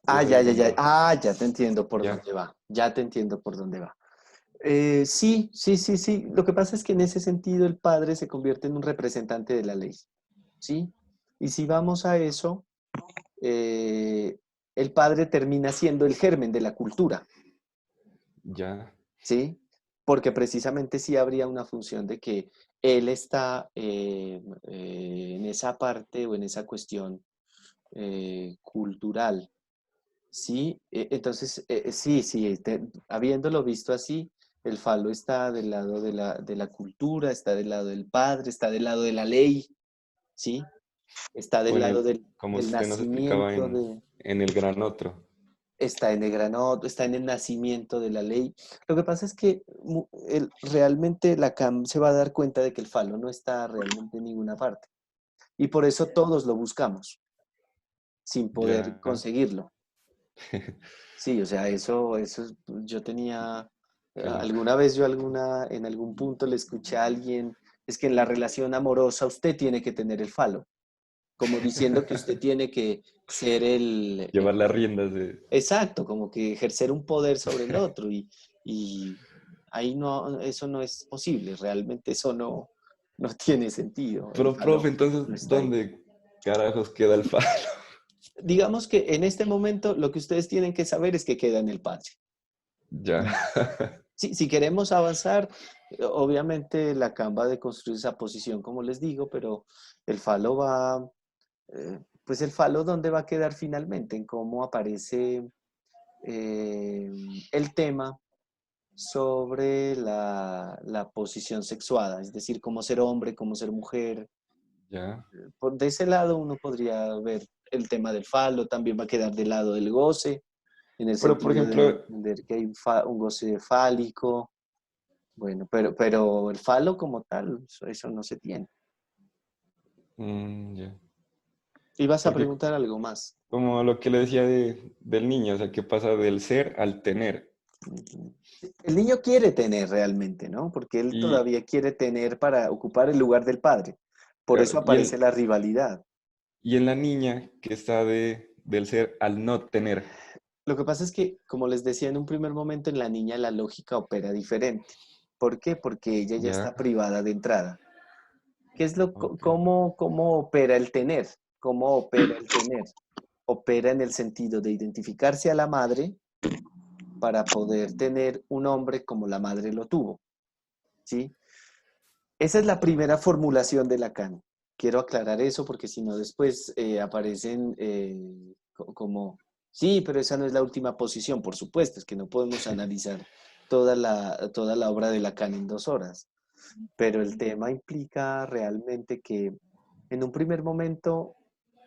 Ah, Eso ya, es ya, ya. donde... Ah, ya te entiendo por Ya, dónde va. Ya te entiendo por dónde va. Sí, sí, sí, sí. Lo que pasa es que en ese sentido el padre se convierte en un representante de la ley, ¿sí? Y si vamos a eso, eh, el padre termina siendo el germen de la cultura, ya. ¿sí? Porque precisamente sí habría una función de que él está en esa parte o en esa cuestión cultural, ¿sí? Entonces, sí, sí, habiéndolo visto así, el falo está del lado de la cultura, está del lado del padre, está del lado de la ley, ¿sí? Está del Bueno, lado y como del usted nos explicaba nacimiento de, en el gran otro. está en el granoto, está en el nacimiento de la ley. Lo que pasa es que realmente Lacan se va a dar cuenta de que el falo no está realmente en ninguna parte. Y por eso todos lo buscamos, sin poder Ya. conseguirlo. Sí, o sea, yo tenía, Qué loco. alguna vez en algún punto le escuché a alguien, es que en la relación amorosa usted tiene que tener el falo, como diciendo que usted tiene que ser Llevar las riendas de... exacto, como que ejercer un poder sobre el otro y ahí no, eso no es posible, realmente eso no tiene sentido, el Pero, profe, falo entonces, no está ahí. ¿dónde carajos queda el falo? Digamos que en este momento lo que ustedes tienen que saber es que queda en el padre. Ya. Sí, si queremos avanzar, obviamente Lacan va a deconstruir esa posición, como les digo, pero el falo pues el falo, ¿dónde va a quedar finalmente? En cómo aparece el tema sobre la posición sexuada, es decir, cómo ser hombre, cómo ser mujer. Ya. De ese lado uno podría ver el tema del falo, también va a quedar del lado del goce, en el Pero, por sentido de ejemplo, entender que hay un goce fálico. Bueno, pero el falo como tal, eso no se tiene. ya. Y vas a Porque preguntar algo más. como lo que le decía del niño, o sea, que pasa del ser al tener. Ujú. El niño quiere tener realmente, ¿no? Porque él Y, todavía quiere tener para ocupar el lugar del padre. Por claro, eso aparece la rivalidad. y en la niña que está del ser al no tener. Lo que pasa es que, como les decía en un primer momento, en la niña la lógica opera diferente. ¿Por qué? Porque ella ya Ya, está privada de entrada. ¿Qué es ok. cómo opera el tener? ¿Cómo opera el tener? Opera en el sentido de identificarse a la madre para poder tener un hombre como la madre lo tuvo, ¿sí? Esa es la primera formulación de Lacan. Quiero aclarar eso porque si no después aparecen como, sí, pero esa no es la última posición, por supuesto, es que no podemos analizar toda la obra de Lacan en 2 horas, pero el tema implica realmente que en un primer momento,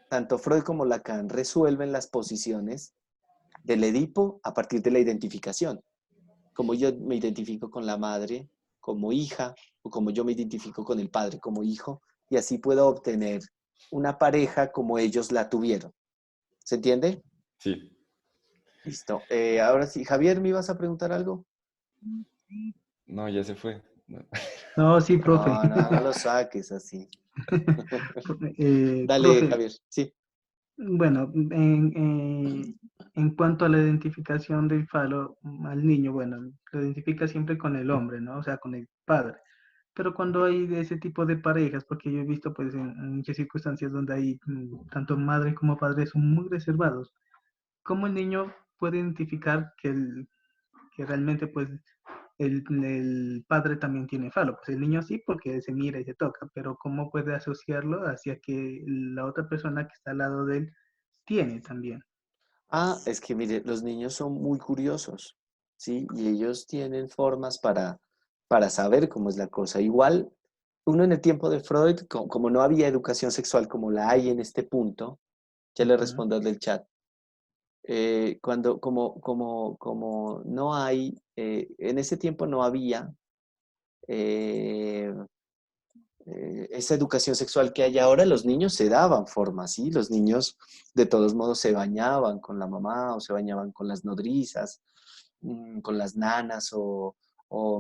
tanto Freud como Lacan resuelven las posiciones del Edipo a partir de la identificación. Como yo me identifico con la madre como hija, o como yo me identifico con el padre como hijo, y así puedo obtener una pareja como ellos la tuvieron. ¿Se entiende? Sí. Listo. Ahora sí, Javier, ¿me ibas a preguntar algo? No, ya se fue. No. No, sí, profe. No lo saques así. Dale, Profe, Javier. Sí. bueno, en cuanto a la identificación del falo al niño, bueno, lo identifica siempre con el hombre, ¿no? O sea, con el padre. Pero cuando hay de ese tipo de parejas, porque yo he visto pues en muchas circunstancias donde hay tanto madre como padre son muy reservados. ¿cómo el niño puede identificar que realmente pues el padre también tiene falo? Pues el niño sí, porque se mira y se toca, pero ¿cómo puede asociarlo hacia que la otra persona que está al lado de él tiene también? Ah, es que mire, los niños son muy curiosos, ¿sí? Y ellos tienen formas para saber cómo es la cosa. Igual, uno en el tiempo de Freud, como no había educación sexual como la hay en este punto, ya le Ujú. respondo al del chat, como no hay, en ese tiempo no había eh, esa educación sexual que hay ahora, los niños se daban forma, ¿sí? Los niños de todos modos se bañaban con la mamá o se bañaban con las nodrizas, con las nanas o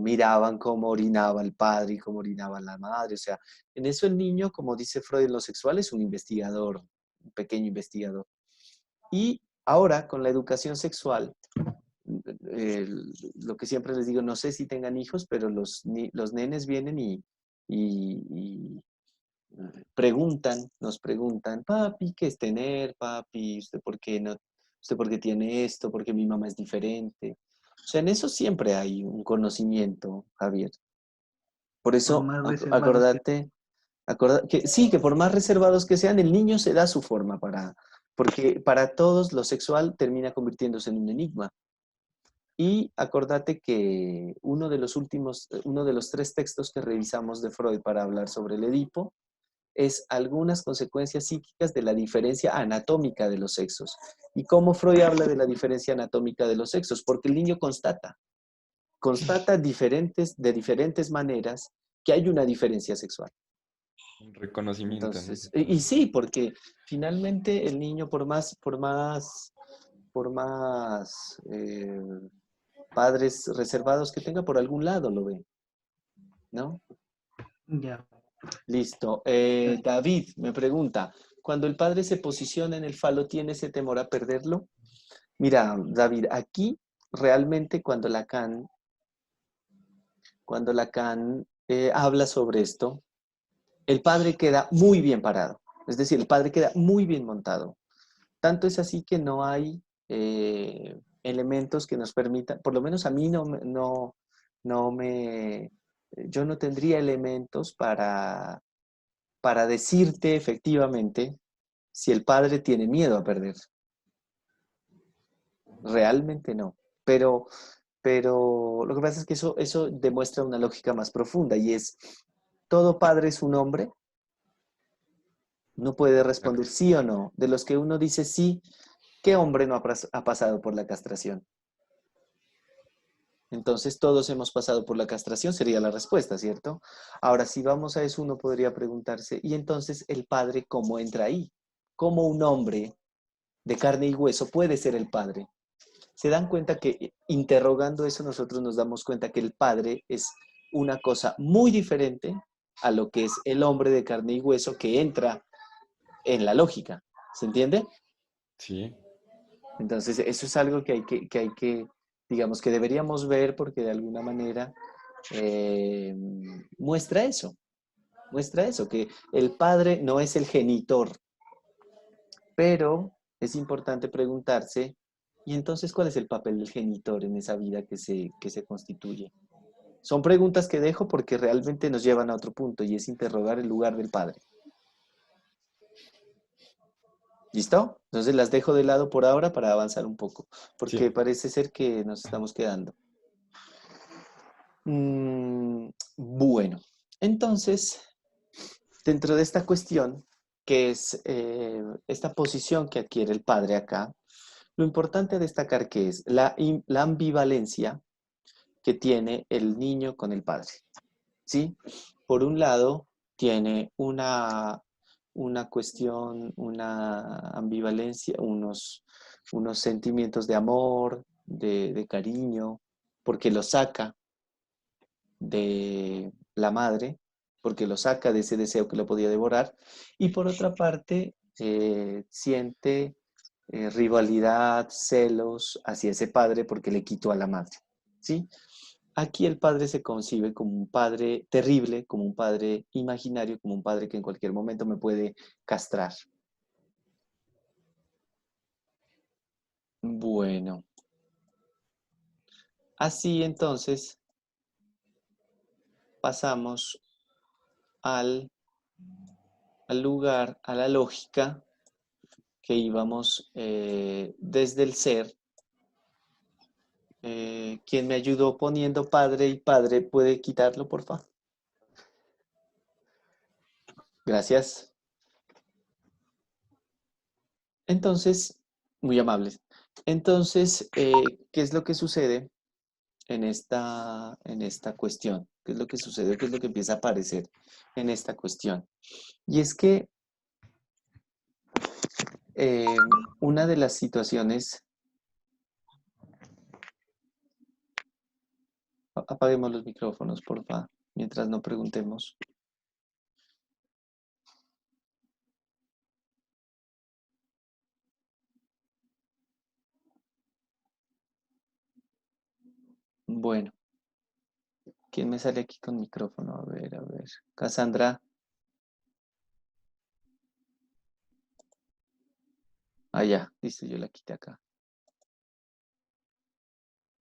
miraban cómo orinaba el padre y cómo orinaba la madre. O sea, en eso el niño, como dice Freud en lo sexual, es un investigador, un pequeño investigador. Y ahora con la educación sexual, eh, lo que siempre les digo, no sé si tengan hijos, pero los nenes vienen y nos preguntan, papi, ¿qué es tener, papi? ¿Usted por qué no? ¿Usted por qué tiene esto? ¿Por qué mi mamá es diferente? O sea, en eso siempre hay un conocimiento, Javier. Por Por eso, más reservados que... acordate, que sí, que por más reservados que sean, el niño se da su forma porque para todos lo sexual termina convirtiéndose en un enigma. Y acordate que uno de los tres textos que revisamos de Freud para hablar sobre el Edipo, es algunas consecuencias psíquicas de la diferencia anatómica de los sexos. ¿Y cómo Freud habla de la diferencia anatómica de los sexos? Porque el niño constata de diferentes maneras que hay una diferencia sexual. Un reconocimiento, ¿no? Entonces, y sí, porque finalmente el niño por más padres reservados que tenga, por algún lado lo ve, ¿no? Ya. Listo. David me pregunta, cuando el padre se posiciona en el falo, ¿tiene ese temor a perderlo? Mira, David, aquí realmente cuando Lacan habla sobre esto, el padre queda muy bien parado. Es decir, el padre queda muy bien montado. Tanto es así que no hay elementos que nos permitan, por lo menos a mí no me, yo no tendría elementos para decirte efectivamente si el padre tiene miedo a perder. Realmente no. Pero, pero lo que pasa es que eso demuestra una lógica más profunda y es, ¿todo padre es un hombre? No puede responder Exacto. sí o no. De los que uno dice sí, ¿qué hombre no ha pasado por la castración? Entonces todos hemos pasado por la castración, sería la respuesta, ¿cierto? Ahora, si vamos a eso, uno podría preguntarse, ¿y entonces el padre cómo entra ahí? ¿Cómo un hombre de carne y hueso puede ser el padre? Se dan cuenta que interrogando eso nosotros nos damos cuenta que el padre es una cosa muy diferente a lo que es el hombre de carne y hueso que entra en la lógica. ¿Se entiende? Sí, Entonces, eso es algo digamos, que deberíamos ver porque de alguna manera eh, muestra eso, que el padre no es el genitor, pero es importante preguntarse, ¿y entonces cuál es el papel del genitor en esa vida que se constituye? Son preguntas que dejo porque realmente nos llevan a otro punto y es interrogar el lugar del padre. ¿Listo? Entonces las dejo de lado por ahora para avanzar un poco, porque sí. parece ser que nos estamos quedando. Bueno, entonces, dentro de esta cuestión, que es esta posición que adquiere el padre acá, lo importante a destacar que es la ambivalencia que tiene el niño con el padre, ¿sí? Por un lado, tiene una cuestión, una ambivalencia, unos sentimientos de amor, de cariño, porque lo saca de la madre, porque lo saca de ese deseo que lo podía devorar, y por otra parte siente rivalidad, celos hacia ese padre porque le quitó a la madre, ¿sí? Aquí el padre se concibe como un padre terrible, como un padre imaginario, como un padre que en cualquier momento me puede castrar. Bueno, así entonces pasamos al lugar, a la lógica que íbamos desde el ser. Quien me ayudó poniendo padre y padre, ¿puede quitarlo, por favor? Gracias. Entonces, muy amables. Entonces, ¿qué es lo que sucede en esta cuestión? ¿Qué es lo que sucede? ¿Qué es lo que empieza a aparecer en esta cuestión? Y es que una de las situaciones... Apaguemos los micrófonos, por favor, mientras no preguntemos. Bueno, ¿quién me sale aquí con micrófono? A ver, a ver. Cassandra. Ah, ya, listo, yo la quité acá.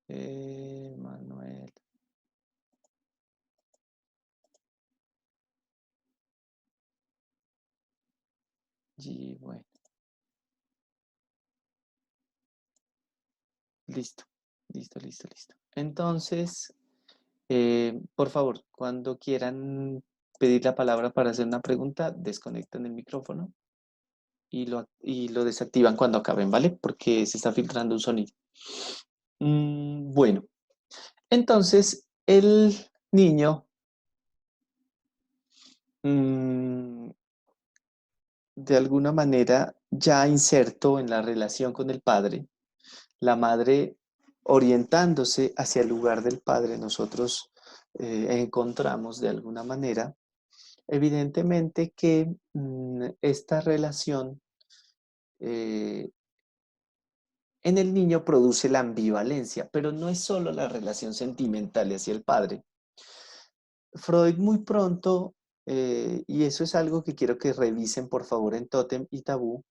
Manuel. Y bueno. Listo, listo, listo, listo. Entonces, por favor, cuando quieran pedir la palabra para hacer una pregunta, desconectan el micrófono y lo desactivan cuando acaben, ¿vale? Porque se está filtrando un sonido. Bueno, entonces el niño de alguna manera ya inserto en la relación con el padre, la madre orientándose hacia el lugar del padre, nosotros encontramos de alguna manera, evidentemente que esta relación en el niño produce la ambivalencia, pero no es solo la relación sentimental hacia el padre. Freud muy pronto, y eso es algo que quiero que revisen por favor en Tótem y Tabú,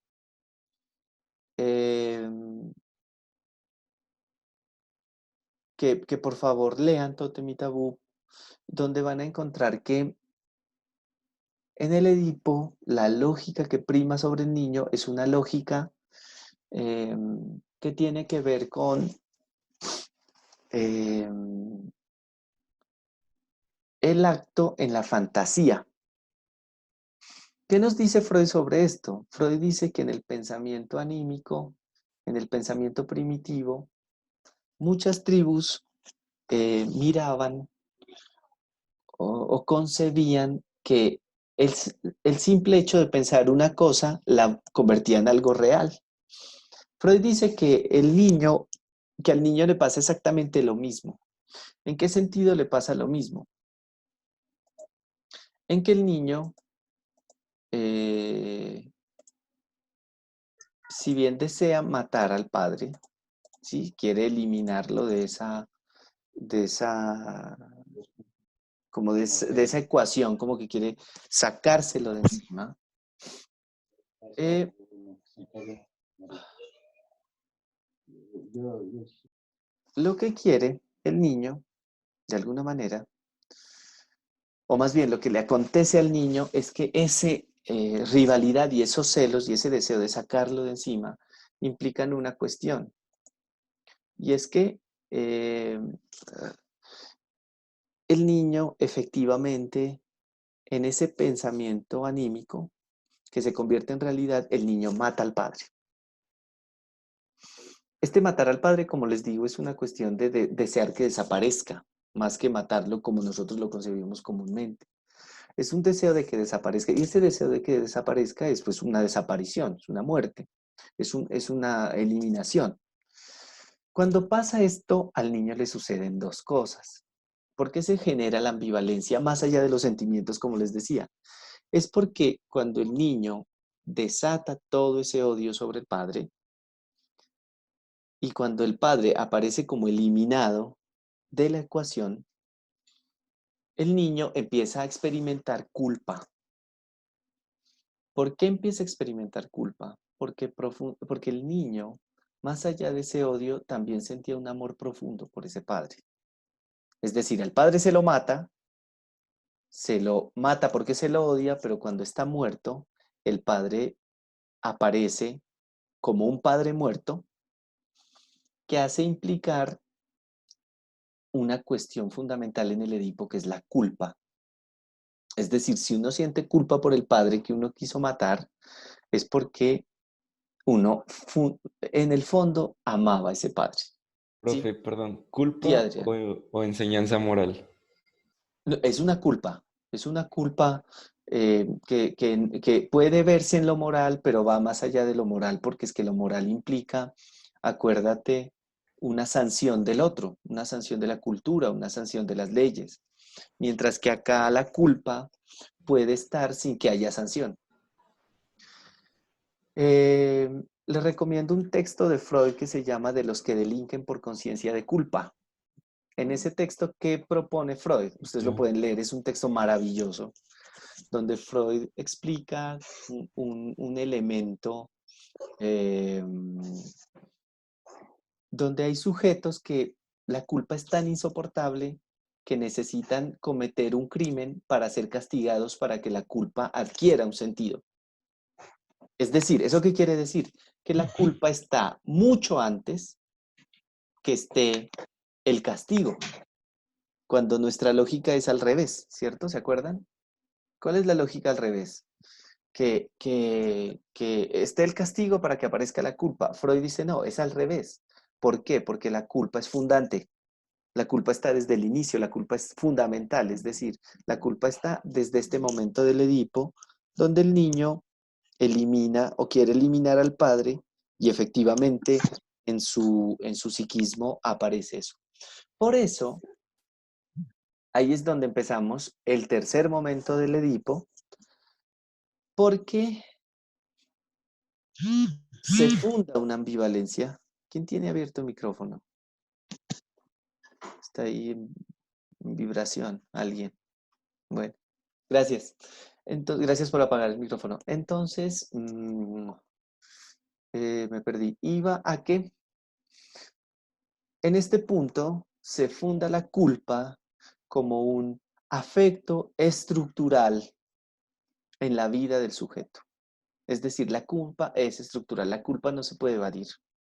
que por favor lean Tótem y Tabú, donde van a encontrar que en el Edipo la lógica que prima sobre el niño es una lógica que tiene que ver con el acto en la fantasía. ¿Qué nos dice Freud sobre esto? Freud dice que en el pensamiento anímico, en el pensamiento primitivo, muchas tribus miraban o concebían que el simple hecho de pensar una cosa la convertía en algo real. Freud dice que al niño le pasa exactamente lo mismo. ¿En qué sentido le pasa lo mismo? En que el niño, si bien desea matar al padre, ¿sí? Quiere eliminarlo de esa de esa ecuación, como que quiere sacárselo de encima. Lo que quiere el niño, de alguna manera, o más bien lo que le acontece al niño es que ese rivalidad y esos celos y ese deseo de sacarlo de encima implican una cuestión. Y es que el niño efectivamente en ese pensamiento anímico que se convierte en realidad, el niño mata al padre. Este matar al padre, como les digo, es una cuestión de desear que desaparezca, más que matarlo como nosotros lo concebimos comúnmente. Es un deseo de que desaparezca, y ese deseo de que desaparezca es pues una desaparición, es una muerte, es una eliminación. Cuando pasa esto, al niño le suceden dos cosas. ¿Por qué se genera la ambivalencia más allá de los sentimientos, como les decía? Es porque cuando el niño desata todo ese odio sobre el padre, y cuando el padre aparece como eliminado de la ecuación, el niño empieza a experimentar culpa. ¿Por qué empieza a experimentar culpa? Porque el niño más allá de ese odio, también sentía un amor profundo por ese padre. Es decir, al padre se lo mata porque se lo odia, pero cuando está muerto, el padre aparece como un padre muerto que hace implicar una cuestión fundamental en el Edipo, que es la culpa. Es decir, si uno siente culpa por el padre que uno quiso matar, es porque uno en el fondo amaba a ese padre. ¿Sí? Profe, perdón, Sí, ¿culpa Adrián. o enseñanza moral? No, es una culpa que puede verse en lo moral, pero va más allá de lo moral, porque es que lo moral implica, acuérdate, una sanción del otro, una sanción de la cultura, una sanción de las leyes, mientras que acá la culpa puede estar sin que haya sanción. Les recomiendo un texto de Freud que se llama De los que delinquen por conciencia de culpa. En ese texto, ¿qué propone Freud? Ustedes lo Ya. pueden leer, es un texto maravilloso, donde Freud explica un elemento donde hay sujetos que la culpa es tan insoportable que necesitan cometer un crimen para ser castigados para que la culpa adquiera un sentido. Es decir, ¿eso qué quiere decir? Que la culpa está mucho antes que esté el castigo, cuando nuestra lógica es al revés, ¿cierto? ¿Se acuerdan? ¿Cuál es la lógica al revés? Que esté el castigo para que aparezca la culpa. Freud dice, no, es al revés. ¿Por qué? Porque la culpa es fundante. La culpa está desde el inicio, la culpa es fundamental, es decir, la culpa está desde este momento del Edipo, donde el niño elimina o quiere eliminar al padre y efectivamente en su psiquismo aparece eso. Por eso, ahí es donde empezamos el tercer momento del Edipo, porque se funda una ambivalencia. ¿Quién tiene abierto el micrófono? Está ahí en vibración, alguien. Bueno, gracias. Entonces, gracias por apagar el micrófono. Entonces, me perdí. Iba a que en este punto se funda la culpa como un afecto estructural en la vida del sujeto. Es decir, la culpa es estructural, la culpa no se puede evadir,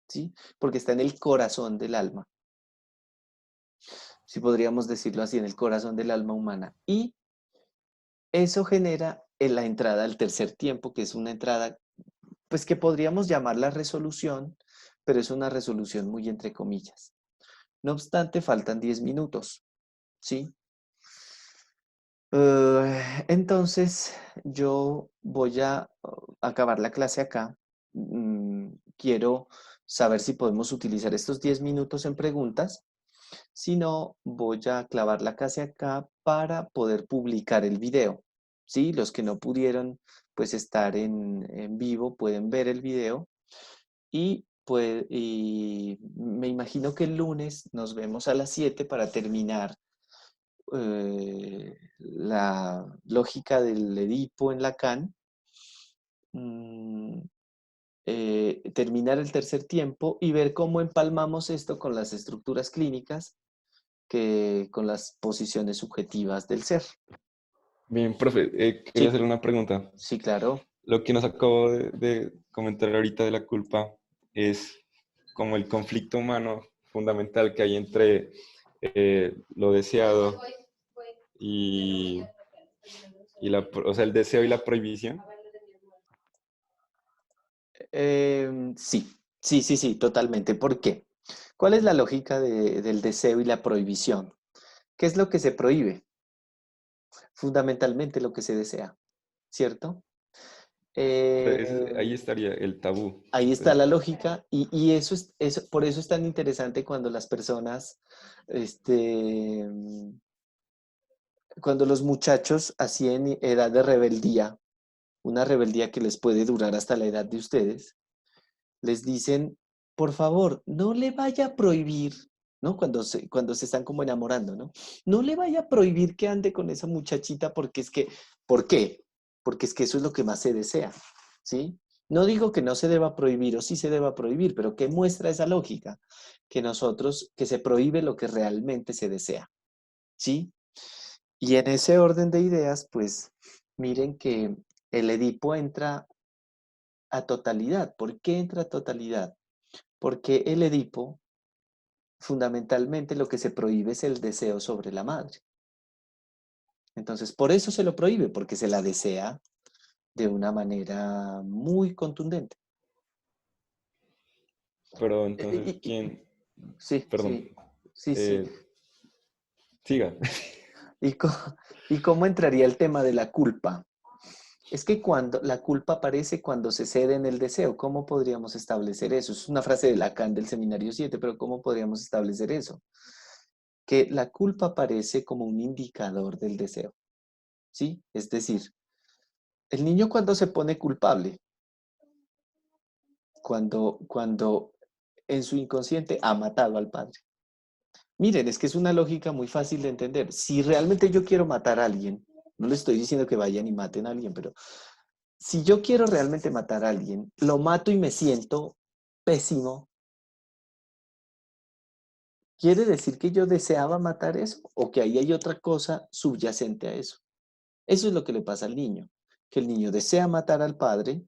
¿sí? Porque está en el corazón del alma, si podríamos decirlo así, en el corazón del alma humana. Y eso genera en la entrada al tercer tiempo, que es una entrada, pues que podríamos llamar la resolución, pero es una resolución muy entre comillas. No obstante, faltan 10 minutos, ¿sí? Entonces, yo voy a acabar la clase acá. Quiero saber si podemos utilizar estos 10 minutos en preguntas. Si no, voy a clavar la clase acá para poder publicar el video. ¿Sí? Los que no pudieron pues estar en vivo pueden ver el video y me imagino que el lunes nos vemos a las 7 para terminar la lógica del Edipo en Lacan, terminar el tercer tiempo y ver cómo empalmamos esto con las estructuras clínicas, que con las posiciones subjetivas del ser. Bien, profe, quería Sí, hacer una pregunta. sí, claro. Lo que nos acabo de comentar ahorita de la culpa es como el conflicto humano fundamental que hay entre lo deseado y, o sea, el deseo y la prohibición. Sí, totalmente. ¿Por qué? ¿Cuál es la lógica del deseo y la prohibición? ¿Qué es lo que se prohíbe? Fundamentalmente lo que se desea, ¿cierto? Ahí estaría el tabú. Ahí está la lógica y por eso es tan interesante cuando las personas, cuando los muchachos así en edad de rebeldía, una rebeldía que les puede durar hasta la edad de ustedes, les dicen, por favor, no le vaya a prohibir, ¿no? Cuando se están como enamorando, ¿no? No le vaya a prohibir que ande con esa muchachita porque es que, ¿por qué? Porque es que eso es lo que más se desea, ¿sí? No digo que no se deba prohibir o sí se deba prohibir, pero ¿qué muestra esa lógica? Que se prohíbe lo que realmente se desea, ¿sí? Y en ese orden de ideas, pues miren que el Edipo entra a totalidad. ¿Por qué entra a totalidad? Porque el Edipo, fundamentalmente, lo que se prohíbe es el deseo sobre la madre. Entonces, por eso se lo prohíbe, porque se la desea de una manera muy contundente. Pero entonces, Y- y- ¿quién? sí, Perdón, sí, sí, sí. eh, siga. ¿Y, co- y cómo entraría el tema de la culpa? Es que cuando la culpa aparece cuando se cede en el deseo, ¿cómo podríamos establecer eso? Es una frase de Lacan del Seminario 7, pero ¿cómo podríamos establecer eso? Que la culpa aparece como un indicador del deseo, ¿sí? Es decir, el niño cuando se pone culpable, cuando en su inconsciente ha matado al padre. Miren, es que es una lógica muy fácil de entender. Si realmente yo quiero matar a alguien, no le estoy diciendo que vayan y maten a alguien, pero si yo quiero realmente matar a alguien, lo mato y me siento pésimo, ¿quiere decir que yo deseaba matar eso o que ahí hay otra cosa subyacente a eso? Eso es lo que le pasa al niño, que el niño desea matar al padre,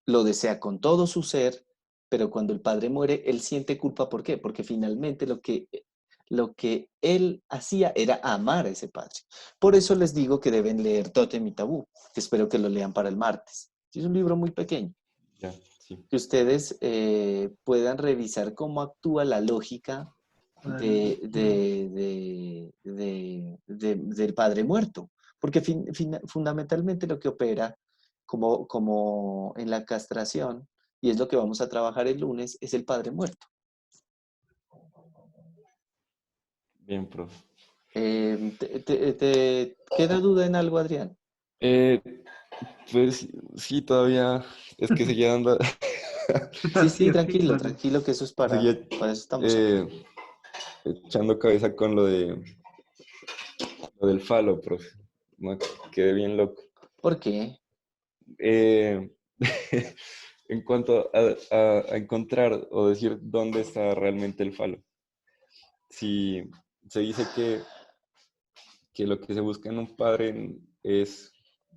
lo desea con todo su ser, pero cuando el padre muere, él siente culpa. ¿Por qué? Porque finalmente lo que él hacía era amar a ese padre. Por eso les digo que deben leer Tótem y Tabú, que espero que lo lean para el martes. Es un libro muy pequeño, Ya, sí. que ustedes puedan revisar cómo actúa la lógica del padre muerto. Porque fundamentalmente lo que opera como en la castración, y es lo que vamos a trabajar el lunes, es el padre muerto. Bien, profe. ¿Te queda duda en algo, Adrián? Eh, pues sí, todavía es que seguía dando, Sí, sí, tranquilo, Estímulos. tranquilo, que eso es seguía para eso estamos acá. echando cabeza con lo del falo, profe. Me quedé bien loco. ¿Por qué? Eh, en cuanto a encontrar o decir dónde está realmente el falo. Si se dice que lo que se busca en un padre es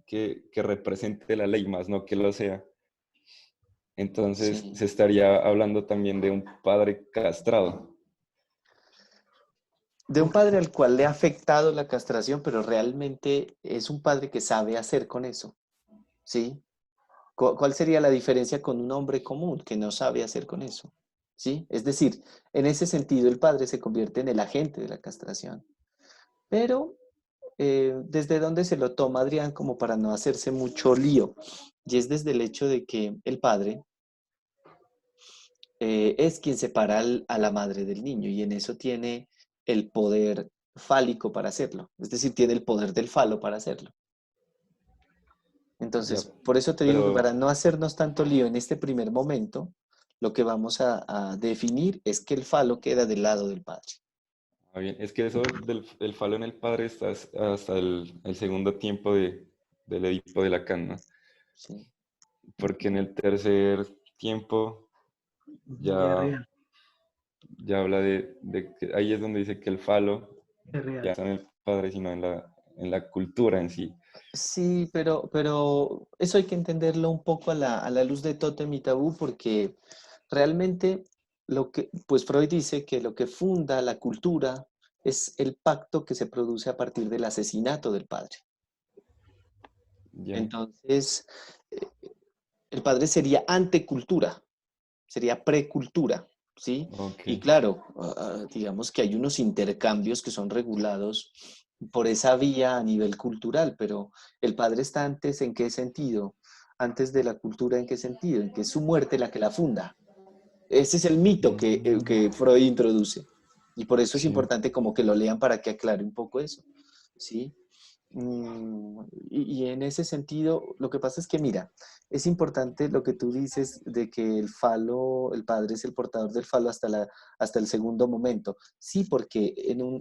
que represente la ley más, no que lo sea. Entonces Sí. se estaría hablando también de un padre castrado. De un padre al cual le ha afectado la castración, pero realmente es un padre que sabe hacer con eso, ¿sí? ¿Cuál sería la diferencia con un hombre común que no sabe hacer con eso? ¿Sí? Es decir, en ese sentido el padre se convierte en el agente de la castración. Pero, ¿desde dónde se lo toma Adrián como para no hacerse mucho lío? Y es desde el hecho de que el padre es quien separa a la madre del niño y en eso tiene el poder fálico para hacerlo. Es decir, tiene el poder del falo para hacerlo. Ya, Entonces, por eso te digo que pero para no hacernos tanto lío en este primer momento, lo que vamos a definir es que el falo queda del lado del padre. bien, es que eso del falo en el padre está hasta el segundo tiempo del Edipo de Lacan, ¿no? ¿Sí? Porque en el tercer tiempo Ya es ya, real, ya habla de que ahí es donde dice que el falo es ya real. está en el padre, sino en la cultura en sí. Sí, pero eso hay que entenderlo un poco a la luz de Tótem y Tabú, porque realmente pues Freud dice que lo que funda la cultura es el pacto que se produce a partir del asesinato del padre. Ya, Entonces, eh, el padre sería antecultura, sería precultura, ¿sí? ok, Y claro, digamos que hay unos intercambios que son regulados por esa vía a nivel cultural, pero el padre está antes, ¿en qué sentido? Antes de la cultura, ¿en qué sentido? En que es su muerte la que la funda. Ese es el mito que Freud introduce. Y por eso es sí, importante como que lo lean para que aclare un poco eso, ¿sí? Y en ese sentido, lo que pasa es que, mira, es importante lo que tú dices de que el falo, el padre es el portador del falo hasta el segundo momento. Sí, porque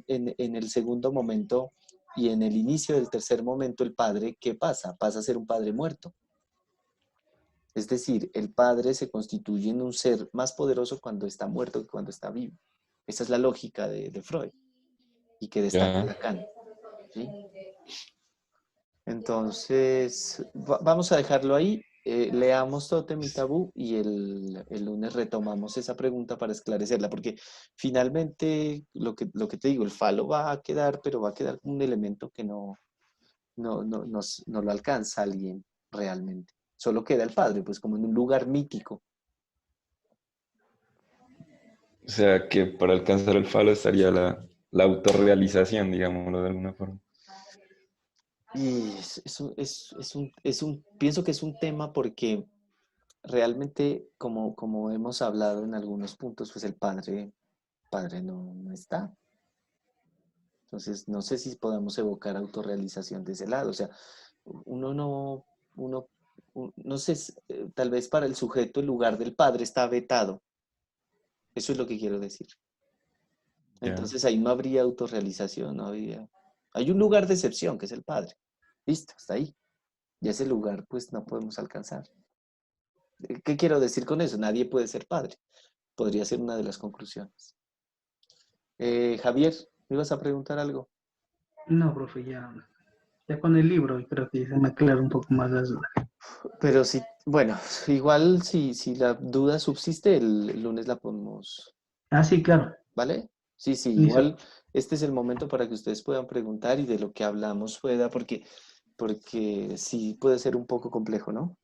en el segundo momento y en el inicio del tercer momento, el padre, ¿qué pasa? Pasa a ser un padre muerto. Es decir, el padre se constituye en un ser más poderoso cuando está muerto que cuando está vivo. Esa es la lógica de Freud y que destaca Ya. Lacan, ¿sí? Entonces, vamos a dejarlo ahí. Leamos Tótem y Tabú y el lunes retomamos esa pregunta para esclarecerla, porque finalmente lo que te digo, el falo va a quedar, pero va a quedar como un elemento que no lo alcanza alguien realmente. Solo queda el padre, pues como en un lugar mítico. O sea, que para alcanzar el falo estaría la autorrealización, digámoslo de alguna forma. Y pienso que es un tema porque realmente, como hemos hablado en algunos puntos, pues el padre no está. Entonces, no sé si podamos evocar autorrealización de ese lado. O sea, uno no, uno, no sé, tal vez para el sujeto el lugar del padre está vetado. Eso es lo que quiero decir. Ya. Entonces ahí no habría autorrealización, no habría. Hay un lugar de excepción, que es el padre. Listo, hasta ahí. Y ese lugar, pues, no podemos alcanzar. ¿Qué quiero decir con eso? Nadie puede ser padre. Podría ser una de las conclusiones. Javier, ¿me ibas a preguntar algo? No, profe, ya con el libro creo que se me aclara un poco más las dudas. Pero sí, bueno, igual si la duda subsiste, el lunes la podemos, Ah, sí, claro. ¿vale? Sí, sí, Listo. igual este es el momento para que ustedes puedan preguntar y de lo que hablamos pueda, porque sí puede ser un poco complejo, ¿no?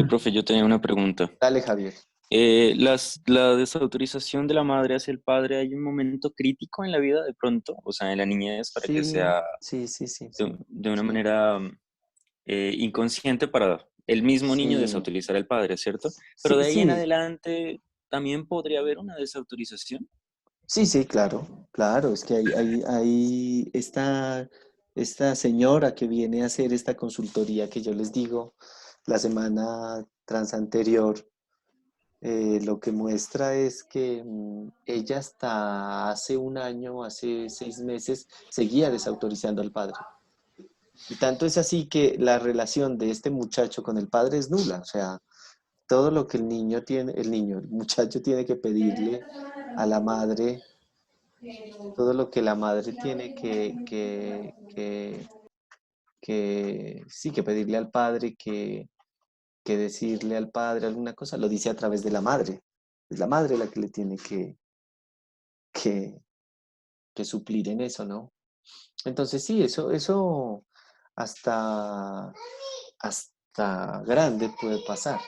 Profe, yo tenía una pregunta. Dale, Javier. La desautorización de la madre hacia el padre, ¿hay un momento crítico en la vida de pronto? O sea, en la niñez, para que Sí, sea sí, sí, sí, de una sí, manera inconsciente para el mismo niño sí, desautorizar al padre, ¿cierto? Pero sí, de ahí en sí, adelante también podría haber una desautorización. sí, sí, claro, claro, es que hay esta señora que viene a hacer esta consultoría que yo les digo la semana tras anterior. Lo que muestra es que ella hasta hace un año, hace 6 meses, seguía desautorizando al padre. Y tanto es así que la relación de este muchacho con el padre es nula. O sea, todo lo que el muchacho tiene que pedirle a la madre, todo lo que la madre tiene sí, que pedirle al padre, que decirle al padre alguna cosa, lo dice a través de la madre. Es la madre la que le tiene que, que suplir en eso, ¿no? Entonces sí, eso hasta, hasta grande puede pasar.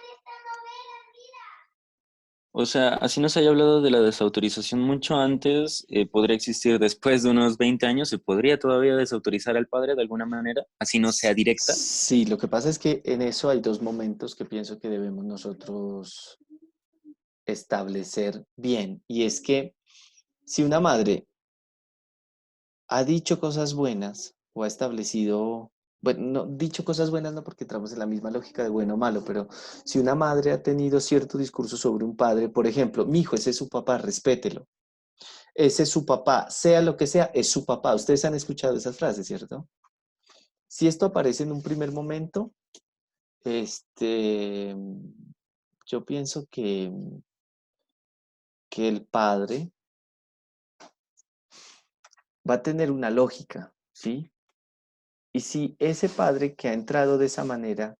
O sea, así nos haya hablado de la desautorización mucho antes, podría existir después de unos 20 años, se podría todavía desautorizar al padre de alguna manera, así no sea directa. Sí, lo que pasa es que en eso hay dos momentos que pienso que debemos nosotros establecer bien. Y es que si una madre ha dicho cosas buenas o ha establecido, bueno, no, dicho cosas buenas no porque entramos en la misma lógica de bueno o malo, pero si una madre ha tenido cierto discurso sobre un padre, por ejemplo, mi hijo, ese es su papá, respételo. Ese es su papá, sea lo que sea, es su papá. Ustedes han escuchado esas frases, ¿cierto? Si esto aparece en un primer momento, este, yo pienso que el padre va a tener una lógica, ¿sí? Y si ese padre que ha entrado de esa manera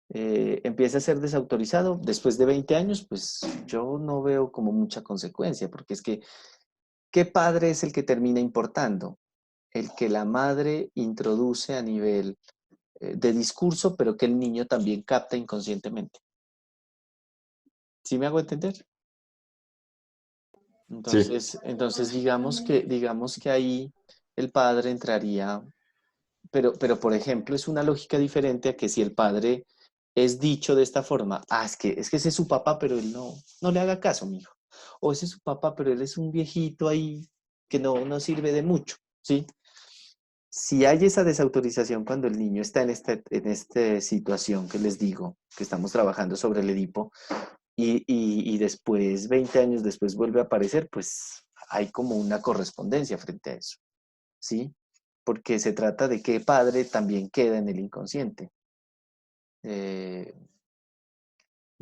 empieza a ser desautorizado después de 20 años, pues yo no veo como mucha consecuencia, porque es que, ¿qué padre es el que termina importando? El que la madre introduce a nivel de discurso, pero que el niño también capta inconscientemente. ¿Sí me hago entender? Sí, Entonces digamos que ahí el padre entraría, pero por ejemplo es una lógica diferente a que si el padre es dicho de esta forma, es que ese es su papá, pero él no le haga caso, mijo. O ese es su papá, pero él es un viejito ahí que no sirve de mucho, ¿sí? Si hay esa desautorización cuando el niño está en esta situación que les digo, que estamos trabajando sobre el Edipo, y después, 20 años después, vuelve a aparecer, pues hay como una correspondencia frente a eso, ¿sí? Porque se trata de que padre también queda en el inconsciente. Eh,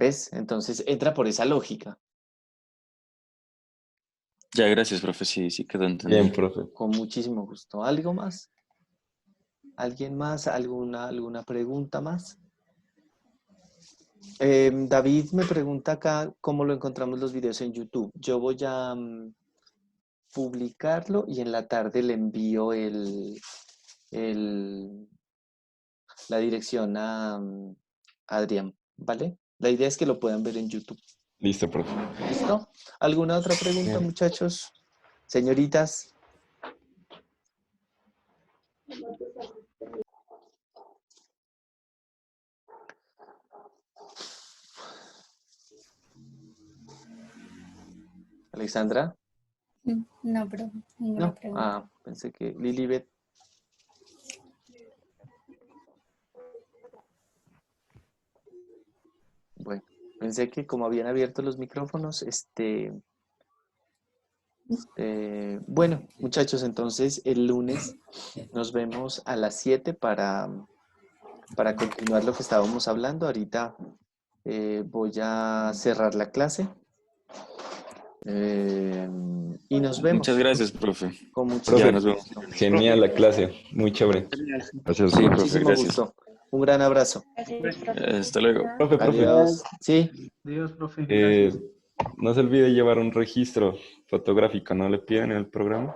¿Ves? Entonces entra por esa lógica. Ya, gracias, profe. Sí, sí quedó Bien, entendido. profe. Con muchísimo gusto. ¿Algo más? ¿Alguien más? ¿Alguna pregunta más? David me pregunta acá cómo lo encontramos los videos en YouTube. Yo voy a publicarlo y en la tarde le envío la dirección a Adrián, ¿vale? La idea es que lo puedan ver en YouTube. Listo, profe. ¿Listo? ¿Alguna otra pregunta, Bien. muchachos? Señoritas. Alexandra. No, pero ninguna No. pregunta. Pensé que Lilibet. Bueno, pensé que como habían abierto los micrófonos, bueno, muchachos, entonces el lunes nos vemos a las 7 para continuar lo que estábamos hablando. Ahorita voy a cerrar la clase y nos vemos. Muchas gracias, profe. Con Ya muchísimo nos vemos. gusto. Genial la clase. Muy chévere. Genial, sí. Gracias, Sí, profe. profe, Muchísimo gracias. gusto. Un gran abrazo. Hasta luego. Profe. Adiós. Sí. Dios, profe, Eh, gracias. no se olvide llevar un registro fotográfico, ¿no le piden en el programa?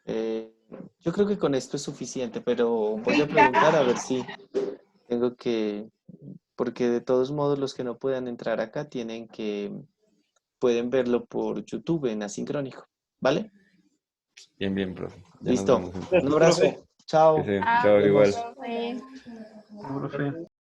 Yo creo que con esto es suficiente, pero voy a preguntar a ver si tengo que, porque de todos modos los que no puedan entrar acá pueden verlo por YouTube en asincrónico, ¿vale? Bien, bien, profe. Ya nos Listo. vemos entonces. Un abrazo. Profe. Chao. Que se- Nos Chao, igual. vemos. Profe.